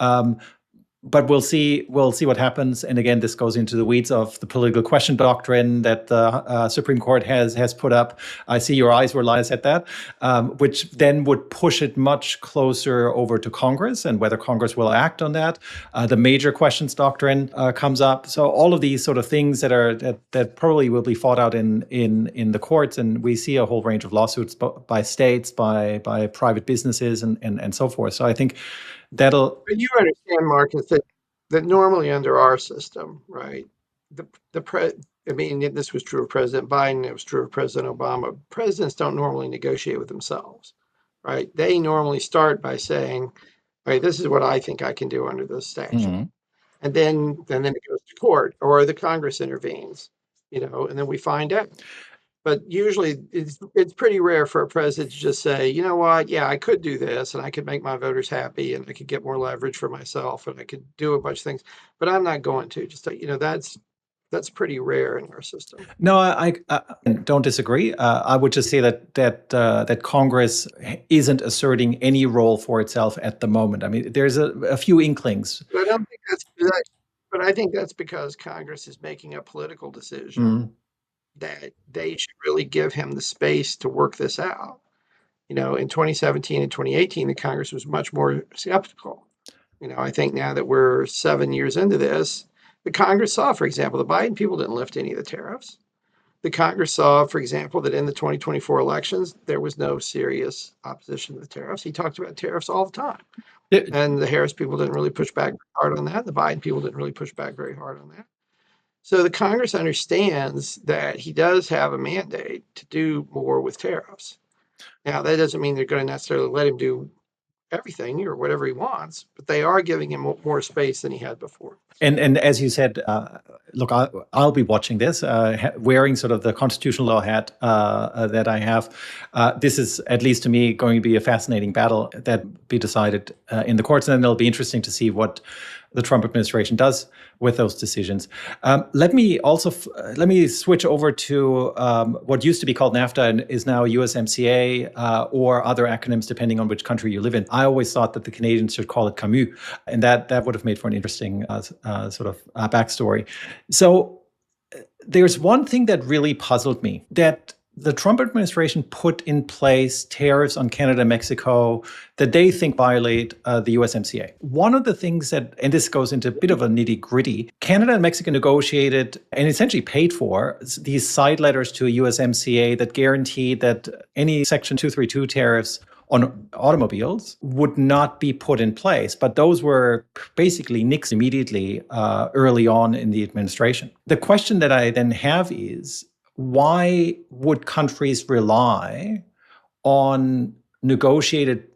But we'll see what happens. And again, this goes into the weeds of the political question doctrine that the Supreme Court has put up. I see your eyes were lies at that, which then would push it much closer over to Congress and whether Congress will act on that. The major questions doctrine comes up. So all of these sort of things that probably will be fought out in the courts, and we see a whole range of lawsuits by states, by private businesses, and so forth. So I think But you understand, Marcus, that normally under our system, right? This was true of President Biden. It was true of President Obama. Presidents don't normally negotiate with themselves, right? They normally start by saying, "All right, this is what I think I can do under this statute," and then it goes to court or the Congress intervenes, and then we find out. But usually it's pretty rare for a president to just say, you know what, yeah, I could do this and I could make my voters happy and I could get more leverage for myself and I could do a bunch of things, but I'm not going to. Just that's pretty rare in our system. No, I don't disagree. I would just say that Congress isn't asserting any role for itself at the moment. I mean, there's a few inklings. But I don't think but I think that's because Congress is making a political decision that they should really give him the space to work this out. In 2017 and 2018, the Congress was much more skeptical. I think now that we're 7 years into this, the Congress saw, for example, the Biden people didn't lift any of the tariffs. The Congress saw, for example, that in the 2024 elections, there was no serious opposition to the tariffs. He talked about tariffs all the time. And the Harris people didn't really push back hard on that. The Biden people didn't really push back very hard on that. So the Congress understands that he does have a mandate to do more with tariffs. Now, that doesn't mean they're going to necessarily let him do everything or whatever he wants, but they are giving him more space than he had before. And as you said, look, I'll be watching this, wearing sort of the constitutional law hat that I have. This is, at least to me, going to be a fascinating battle that be decided in the courts, and then it'll be interesting to see what the Trump administration does with those decisions. Let me switch over to what used to be called NAFTA and is now USMCA or other acronyms depending on which country you live in. I always thought that the Canadians should call it Camus, and that would have made for an interesting sort of backstory. So there's one thing that really puzzled me, that the Trump administration put in place tariffs on Canada and Mexico that they think violate the USMCA. One of the things and this goes into a bit of a nitty gritty, Canada and Mexico negotiated and essentially paid for these side letters to USMCA that guaranteed that any Section 232 tariffs on automobiles would not be put in place. But those were basically nixed immediately early on in the administration. The question that I then have is, why would countries rely on negotiated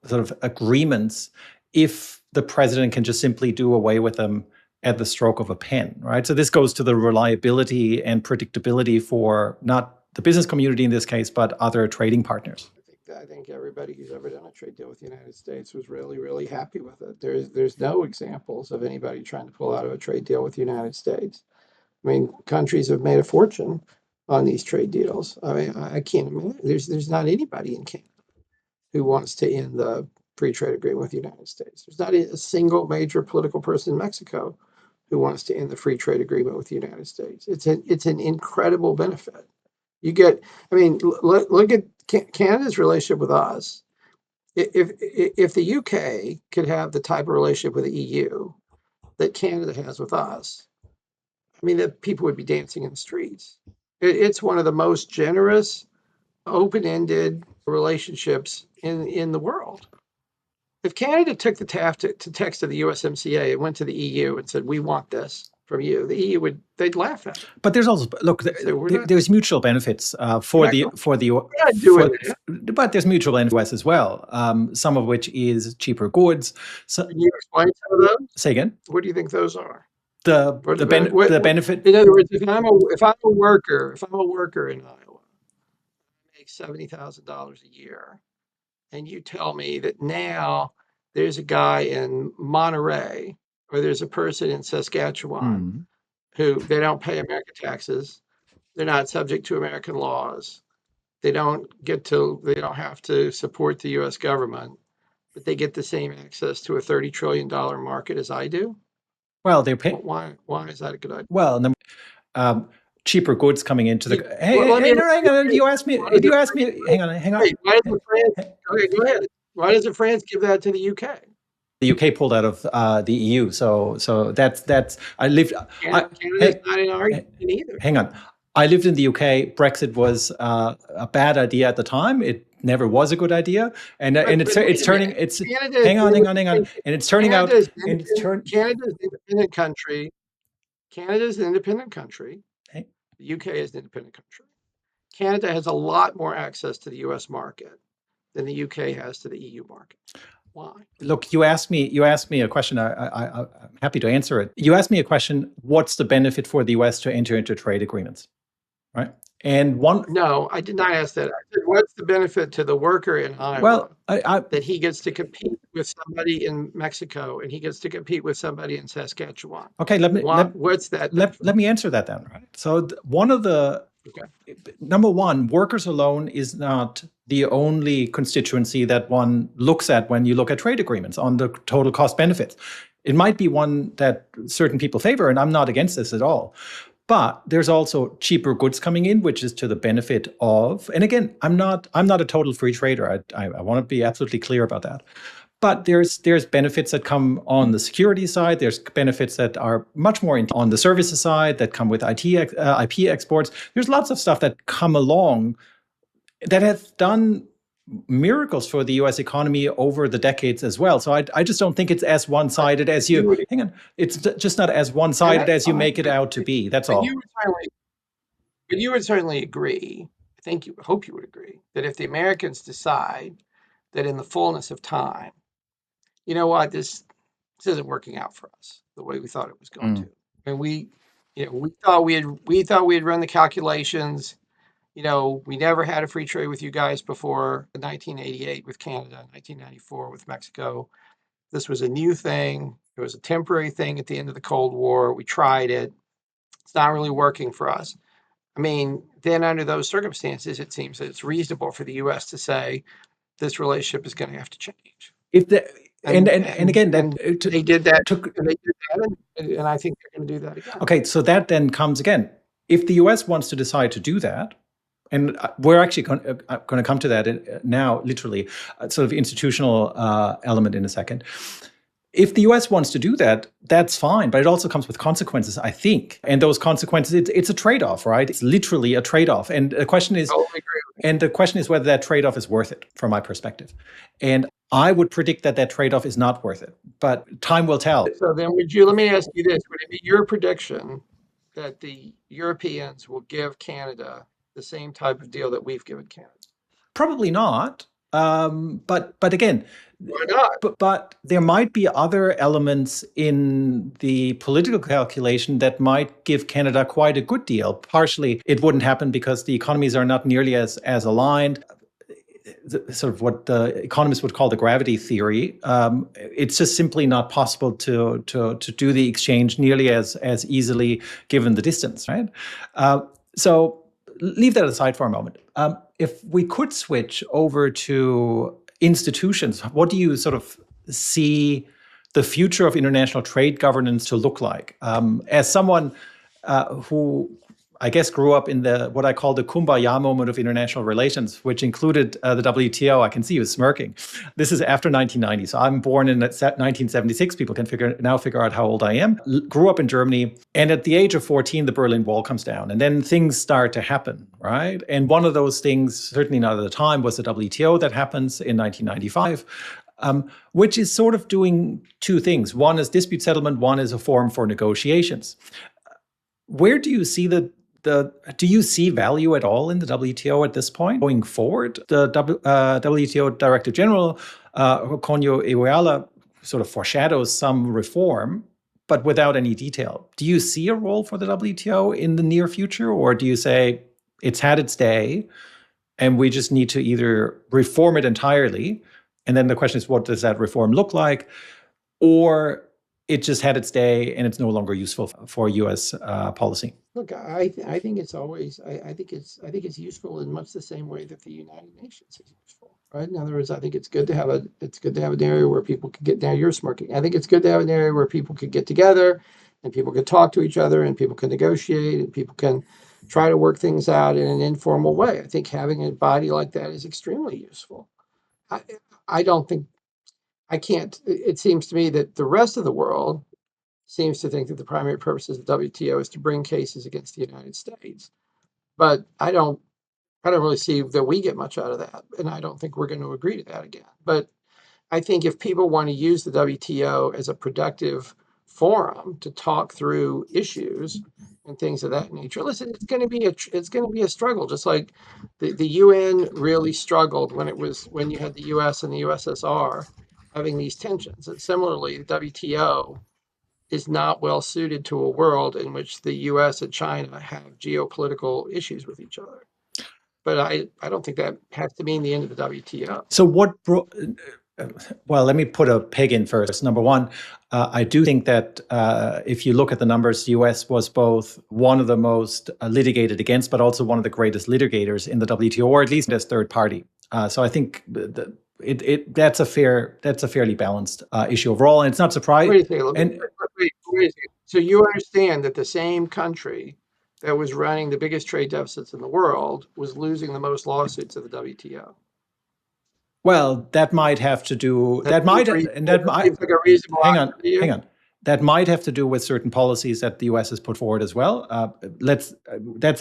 sort of agreements if the president can just simply do away with them at the stroke of a pen, right? So this goes to the reliability and predictability for not the business community in this case, but other trading partners. I think everybody who's ever done a trade deal with the United States was really, really happy with it. There's no examples of anybody trying to pull out of a trade deal with the United States. I mean, countries have made a fortune on these trade deals. I mean, I can't imagine. There's not anybody in Canada who wants to end the free trade agreement with the United States. There's not a single major political person in Mexico who wants to end the free trade agreement with the United States. It's an incredible benefit. Look at Canada's relationship with us. If the UK could have the type of relationship with the EU that Canada has with us, I mean, that people would be dancing in the streets. It's one of the most generous, open-ended relationships in the world. If Canada took the text of the USMCA and went to the EU and said, "We want this from you," the EU they'd laugh at it. But there's also there's mutual benefits for the but there's mutual benefits in the US as well. Some of which is cheaper goods. So, can you explain some of those? Say again. What do you think those are? The benefit. In other words, if I'm a worker in Iowa, I make $70,000 a year, and you tell me that now there's a guy in Monterey or there's a person in Saskatchewan who they don't pay American taxes, they're not subject to American laws, they don't have to support the U.S. government, but they get the same access to a $30 trillion market as I do. Well, they're paying. Why is that a good idea? Well, cheaper goods coming into the. Hang on. You asked me. Hang on. Wait, why doesn't France? Okay, go ahead. Why doesn't France give that to the UK? The UK pulled out of the EU, so that's. I lived. Canada's not in our either. Hang on. I lived in the UK. Brexit was a bad idea at the time. It never was a good idea, and it's turning. It's hang on, and it's turning out. Canada's an independent country. Canada's an independent country. Hey. The UK is an independent country. Canada has a lot more access to the US market than the UK has to the EU market. Why? Look, you asked me a question. I'm happy to answer it. You asked me a question. What's the benefit for the US to enter into trade agreements? Right. And No, I did not ask that. I said, what's the benefit to the worker in Iowa? Well, that he gets to compete with somebody in Mexico and he gets to compete with somebody in Saskatchewan. Okay, what's that? Let me answer that then. Right. So one of the number one, workers alone is not the only constituency that one looks at when you look at trade agreements on the total cost benefits. It might be one that certain people favor, and I'm not against this at all. But there's also cheaper goods coming in, which is to the benefit of, and again, I'm not a total free trader. I want to be absolutely clear about that. But there's benefits that come on the security side. There's benefits that are much more on the services side that come with IP exports. There's lots of stuff that come along that has done miracles for the U.S. economy over the decades as well. So I just don't think it's as one-sided as you. Hang on, it's just not as one-sided as you make it out to be. That's all. But you would certainly agree. Hope you would agree that if the Americans decide that in the fullness of time, you know what, this isn't working out for us the way we thought it was going to, and we thought we had run the calculations. We never had a free trade with you guys before 1988 with Canada, 1994 with Mexico. This was a new thing. It was a temporary thing at the end of the Cold War. We tried it. It's not really working for us. I mean, then under those circumstances, it seems that it's reasonable for the U.S. to say this relationship is going to have to change. They did that. And I think they're going to do that again. Okay, so that then comes again. If the U.S. wants to decide to do that, and we're actually going to come to that now, literally, sort of institutional element in a second. If the U.S. wants to do that, that's fine, but it also comes with consequences, I think. And those consequences, it's a trade-off, right? It's literally a trade-off. And the question is, whether that trade-off is worth it, from my perspective. And I would predict that trade-off is not worth it, but time will tell. So then, let me ask you this: would it be your prediction that the Europeans will give Canada the same type of deal that we've given Canada? Probably not. But again, why not? But there might be other elements in the political calculation that might give Canada quite a good deal. Partially, it wouldn't happen because the economies are not nearly as aligned. Sort of what the economists would call the gravity theory. It's just simply not possible to do the exchange nearly as easily given the distance, right? So leave that aside for a moment. If we could switch over to institutions, what do you sort of see the future of international trade governance to look like? As someone who I guess, grew up in the what I call the kumbaya moment of international relations, which included the WTO. I can see you smirking. This is after 1990. So I'm born in 1976. People can now figure out how old I am. Grew up in Germany. And at the age of 14, the Berlin Wall comes down. And then things start to happen, right? And one of those things, certainly not at the time, was the WTO that happens in 1995. Which is sort of doing two things. One is dispute settlement. One is a forum for negotiations. Where do you see do you see value at all in the WTO at this point going forward? The WTO Director General, Konyo Iweala, sort of foreshadows some reform, but without any detail. Do you see a role for the WTO in the near future, or do you say it's had its day and we just need to either reform it entirely? And then the question is, what does that reform look like? Or it just had its day and it's no longer useful for U.S. policy? Look, I think it's always I think it's useful in much the same way that the United Nations is useful, right? In other words, I think it's good to have an area where people can get. Now you're smirking. I think it's good to have an area where people can get together, and people can talk to each other, and people can negotiate, and people can try to work things out in an informal way. I think having a body like that is extremely useful. I don't think I can't. It seems to me that the rest of the world seems to think that the primary purpose of the WTO is to bring cases against the United States. But I don't really see that we get much out of that. And I don't think we're going to agree to that again. But I think if people want to use the WTO as a productive forum to talk through issues and things of that nature, listen, it's going to be a struggle, just like the UN really struggled when you had the US and the USSR having these tensions. And similarly, the WTO is not well suited to a world in which the US and China have geopolitical issues with each other. But I don't think that has to mean the end of the WTO. So well, let me put a peg in first. Number one, I do think that if you look at the numbers, the US was both one of the most litigated against, but also one of the greatest litigators in the WTO, or at least as third party. So I think that's a fairly balanced issue overall, and it's not surprising. Wait a second. Wait a second. So you understand that the same country that was running the biggest trade deficits in the world was losing the most lawsuits of the WTO. Well, that might have to do. That might seems like a reasonable hang on. That might have to do with certain policies that the US has put forward as well. That's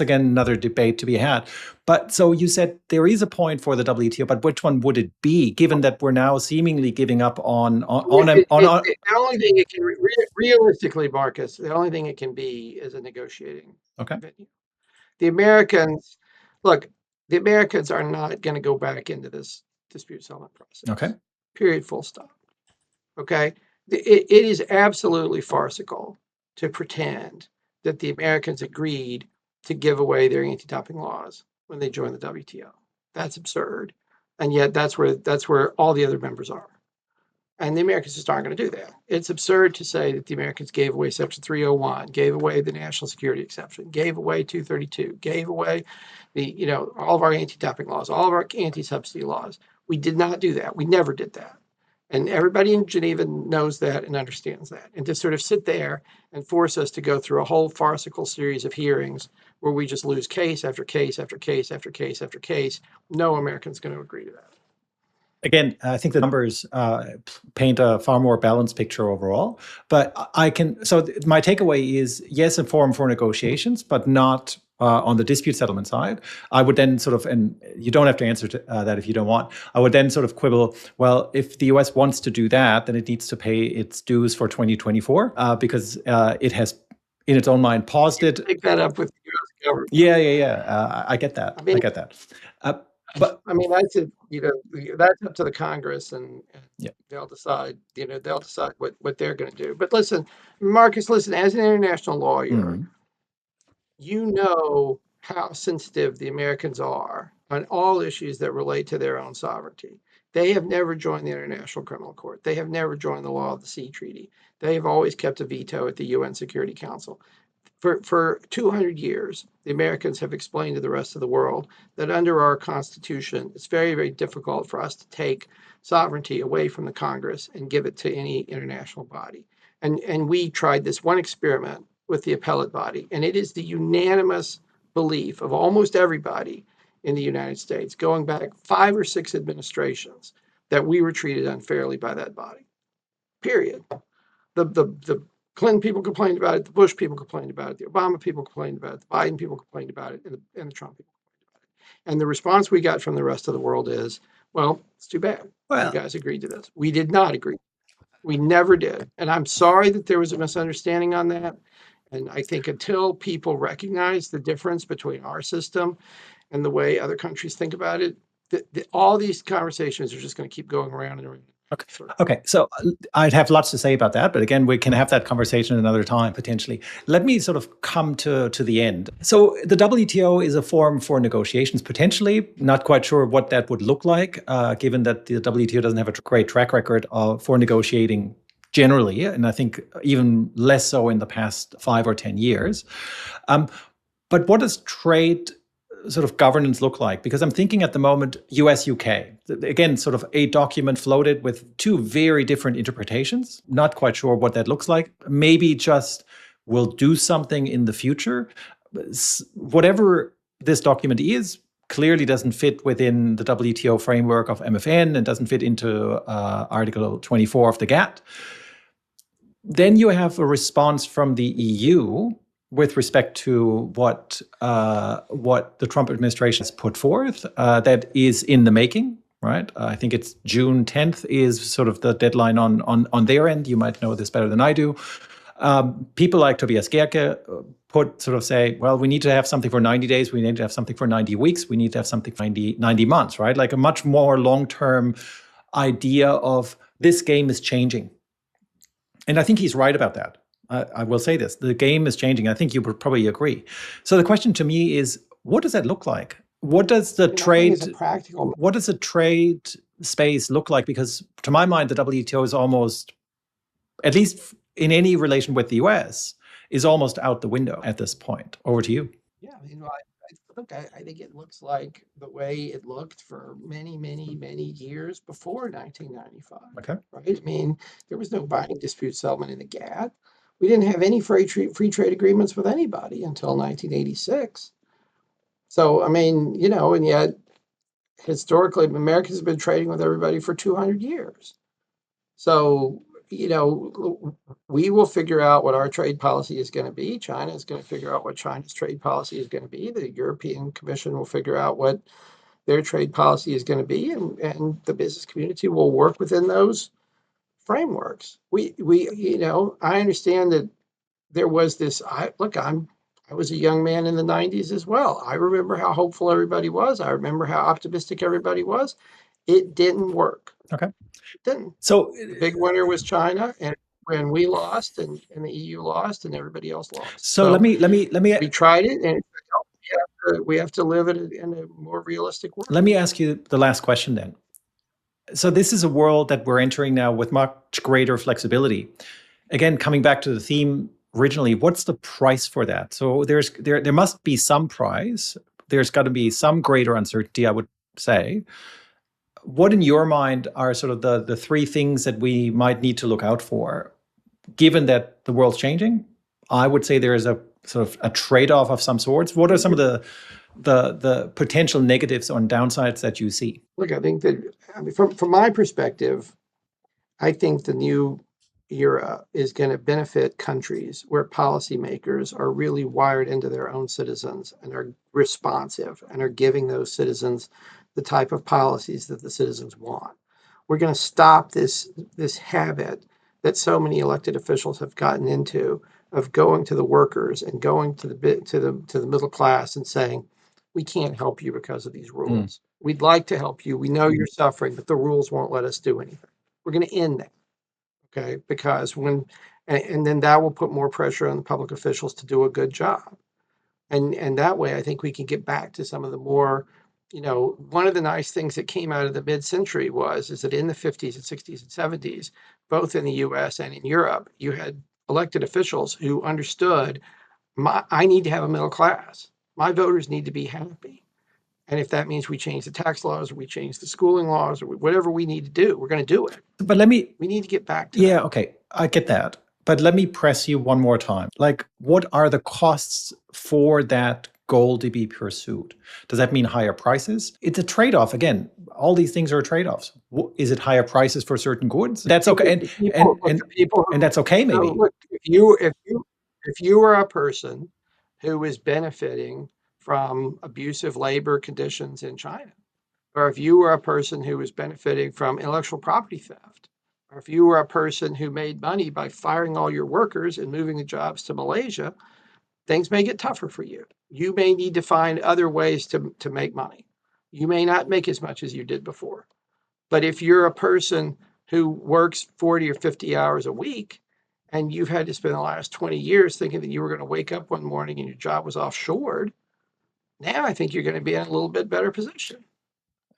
again another debate to be had. But so you said there is a point for the WTO, but which one would it be? Given that we're now seemingly giving up on the only thing it can realistically, Marcus, the only thing it can be is a negotiating venue. The Americans are not going to go back into this dispute settlement process. Okay. Period. Full stop. Okay. It is absolutely farcical to pretend that the Americans agreed to give away their anti-dumping laws when they joined the WTO. That's absurd. And yet that's where all the other members are. And the Americans just aren't going to do that. It's absurd to say that the Americans gave away Section 301, gave away the national security exception, gave away 232, gave away all of our anti-dumping laws, all of our anti-subsidy laws. We did not do that. We never did that. And everybody in Geneva knows that and understands that. And to sort of sit there and force us to go through a whole farcical series of hearings where we just lose case after case after case after case after case, no American's going to agree to that. Again, I think the numbers paint a far more balanced picture overall. But so my takeaway is, yes, a forum for negotiations, but not on the dispute settlement side. I would then sort of, and you don't have to answer that if you don't want, I would then sort of quibble, well, if the US wants to do that, then it needs to pay its dues for 2024 because it has, in its own mind, paused it. Take that up with the US government. Yeah. I get that. I get that. But I mean, that's up to the Congress, and they'll decide. They'll decide what they're going to do. But listen, Marcus, as an international lawyer, you know how sensitive the Americans are on all issues that relate to their own sovereignty. They have never joined the International Criminal Court. They have never joined the Law of the Sea Treaty. They have always kept a veto at the UN Security Council. For 200 years, the Americans have explained to the rest of the world that under our Constitution, it's very, very difficult for us to take sovereignty away from the Congress and give it to any international body. And we tried this one experiment with the appellate body. And it is the unanimous belief of almost everybody in the United States, going back 5 or 6 administrations, that we were treated unfairly by that body. Period. The Clinton people complained about it, the Bush people complained about it, the Obama people complained about it, the Biden people complained about it, and the Trump people complained about it. And the response we got from the rest of the world is, well, it's too bad. You Well, guys agreed to this. We did not agree. We never did. And I'm sorry that there was a misunderstanding on that. And I think until people recognize the difference between our system and the way other countries think about it, all these conversations are just going to keep going around and around. Okay. So I'd have lots to say about that, but again, we can have that conversation another time potentially. Let me sort of come to the end. So the WTO is a forum for negotiations potentially. Not quite sure what that would look like, given that the WTO doesn't have a great track record for negotiating generally, and I think even less so in the past 5 or 10 years. But what does trade sort of governance look like? Because I'm thinking at the moment, US, UK, again, sort of a document floated with 2 very different interpretations. Not quite sure what that looks like. Maybe just we'll do something in the future. Whatever this document is, clearly doesn't fit within the WTO framework of MFN and doesn't fit into Article 24 of the GATT. Then you have a response from the EU with respect to what the Trump administration has put forth that is in the making, right? I think it's June 10th is sort of the deadline on their end. You might know this better than I do. People like Tobias Gerke say, well, we need to have something for 90 days. We need to have something for 90 weeks. We need to have something for 90 months, right? Like a much more long-term idea of this game is changing. And I think he's right about that. I will say this, the game is changing. I think you would probably agree. So the question to me is, what does that look like? What does the what does the trade space look like? Because to my mind, the WTO is almost, at least in any relation with the US, is almost out the window at this point. Over to you. Yeah, I think it looks like the way it looked for many, many, many years before 1995. Okay. Right? I mean, there was no binding dispute settlement in the GATT. We didn't have any free trade agreements with anybody until 1986. So, I mean, and yet historically, Americans have been trading with everybody for 200 years. So, we will figure out what our trade policy is going to be. China is going to figure out what China's trade policy is going to be. The European Commission will figure out what their trade policy is going to be, and the business community will work within those frameworks. I understand that there was this. I was a young man in the 90s as well. I remember how hopeful everybody was. I remember how optimistic everybody was. It didn't work. Okay. It didn't. So the big winner was China, and when we lost, and the EU lost, and everybody else lost. So let me. We tried it, and we have to live in a more realistic world. Let me ask you the last question then. So this is a world that we're entering now with much greater flexibility. Again, coming back to the theme originally, what's the price for that? So there must be some price. There's got to be some greater uncertainty, I would say. What in your mind are sort of the 3 things that we might need to look out for, given that the world's changing? I would say there is a sort of a trade-off of some sorts. What are some of the potential negatives or downsides that you see? Look, I think that from my perspective, I think the new era is going to benefit countries where policymakers are really wired into their own citizens and are responsive and are giving those citizens the type of policies that the citizens want. We're going to stop this habit that so many elected officials have gotten into of going to the workers and going to the middle class and saying, we can't help you because of these rules. We'd like to help you. We know you're suffering, but the rules won't let us do anything. We're going to end that. Okay, because and then that will put more pressure on the public officials to do a good job. And that way, I think we can get back to some of the more, one of the nice things that came out of the mid-century is that in the 50s and 60s and 70s, both in the US and in Europe, you had elected officials who understood, I need to have a middle class. My voters need to be happy. And if that means we change the tax laws or we change the schooling laws or whatever we need to do, we're going to do it. But we need to get back to that. that. Okay, I get that. But let me press you one more time. Like, what are the costs for that goal to be pursued? Does that mean higher prices? It's a trade-off. Again, all these things are trade-offs. Is it higher prices for certain goods? That's okay. And that's okay, maybe. Look, if you were a person who was benefiting from abusive labor conditions in China, or if you were a person who was benefiting from intellectual property theft, or if you were a person who made money by firing all your workers and moving the jobs to Malaysia, things may get tougher for you. You may need to find other ways to make money. You may not make as much as you did before. But if you're a person who works 40 or 50 hours a week, and you've had to spend the last 20 years thinking that you were going to wake up one morning and your job was offshored, now I think you're going to be in a little bit better position.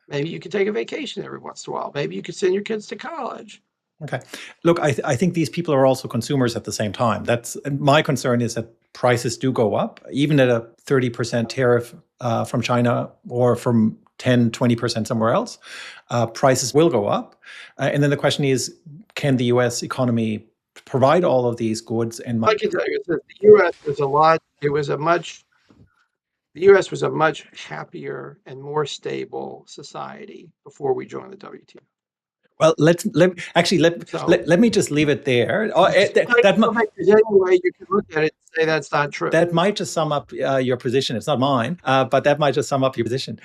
Maybe you could take a vacation every once in a while. Maybe you could send your kids to college. Okay. Look, I think these people are also consumers at the same time. That's my concern is that prices do go up, even at a 30% tariff from China or from 10, 20% somewhere else. Prices will go up. And then the question is, can the US economy provide all of these goods? And I can tell you that the US was the US was a much happier and more stable society before we joined the WTO. Well, let me just leave it there. There's any way you can look at it and say that's not true. That might just sum up your position. It's not mine, but that might just sum up your position.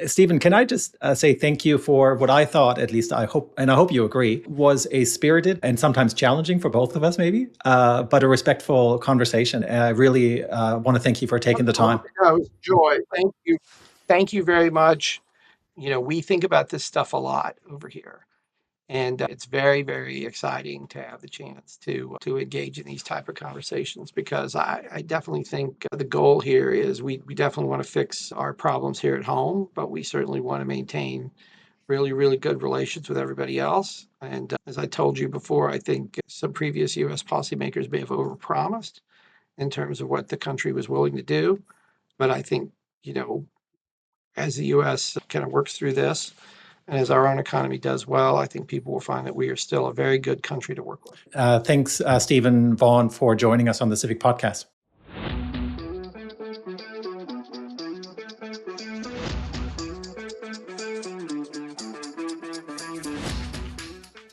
Stephen, can I just say thank you for what I thought, at least I hope you agree, was a spirited and sometimes challenging for both of us, maybe, but a respectful conversation. I really want to thank you for taking the time. No, it was a joy. Thank you. Thank you very much. We think about this stuff a lot over here. And it's very, very exciting to have the chance to engage in these type of conversations, because I definitely think the goal here is we definitely want to fix our problems here at home, but we certainly want to maintain really, really good relations with everybody else. And as I told you before, I think some previous U.S. policymakers may have overpromised in terms of what the country was willing to do. But I think, as the U.S. kind of works through this, and as our own economy does well, I think people will find that we are still a very good country to work with. Thanks, Stephen Vaughn, for joining us on the Civic Podcast.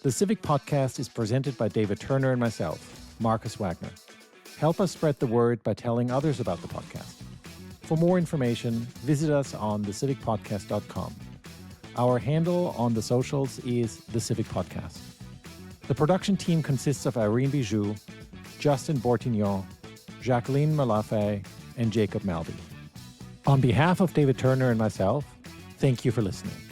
The Civic Podcast is presented by David Turner and myself, Markus Wagner. Help us spread the word by telling others about the podcast. For more information, visit us on thecivicpodcast.com. Our handle on the socials is The Civic Podcast. The production team consists of Irene Bijou, Justin Bortignon, Jacqueline Malafay, and Jacob Malby. On behalf of David Turner and myself, thank you for listening.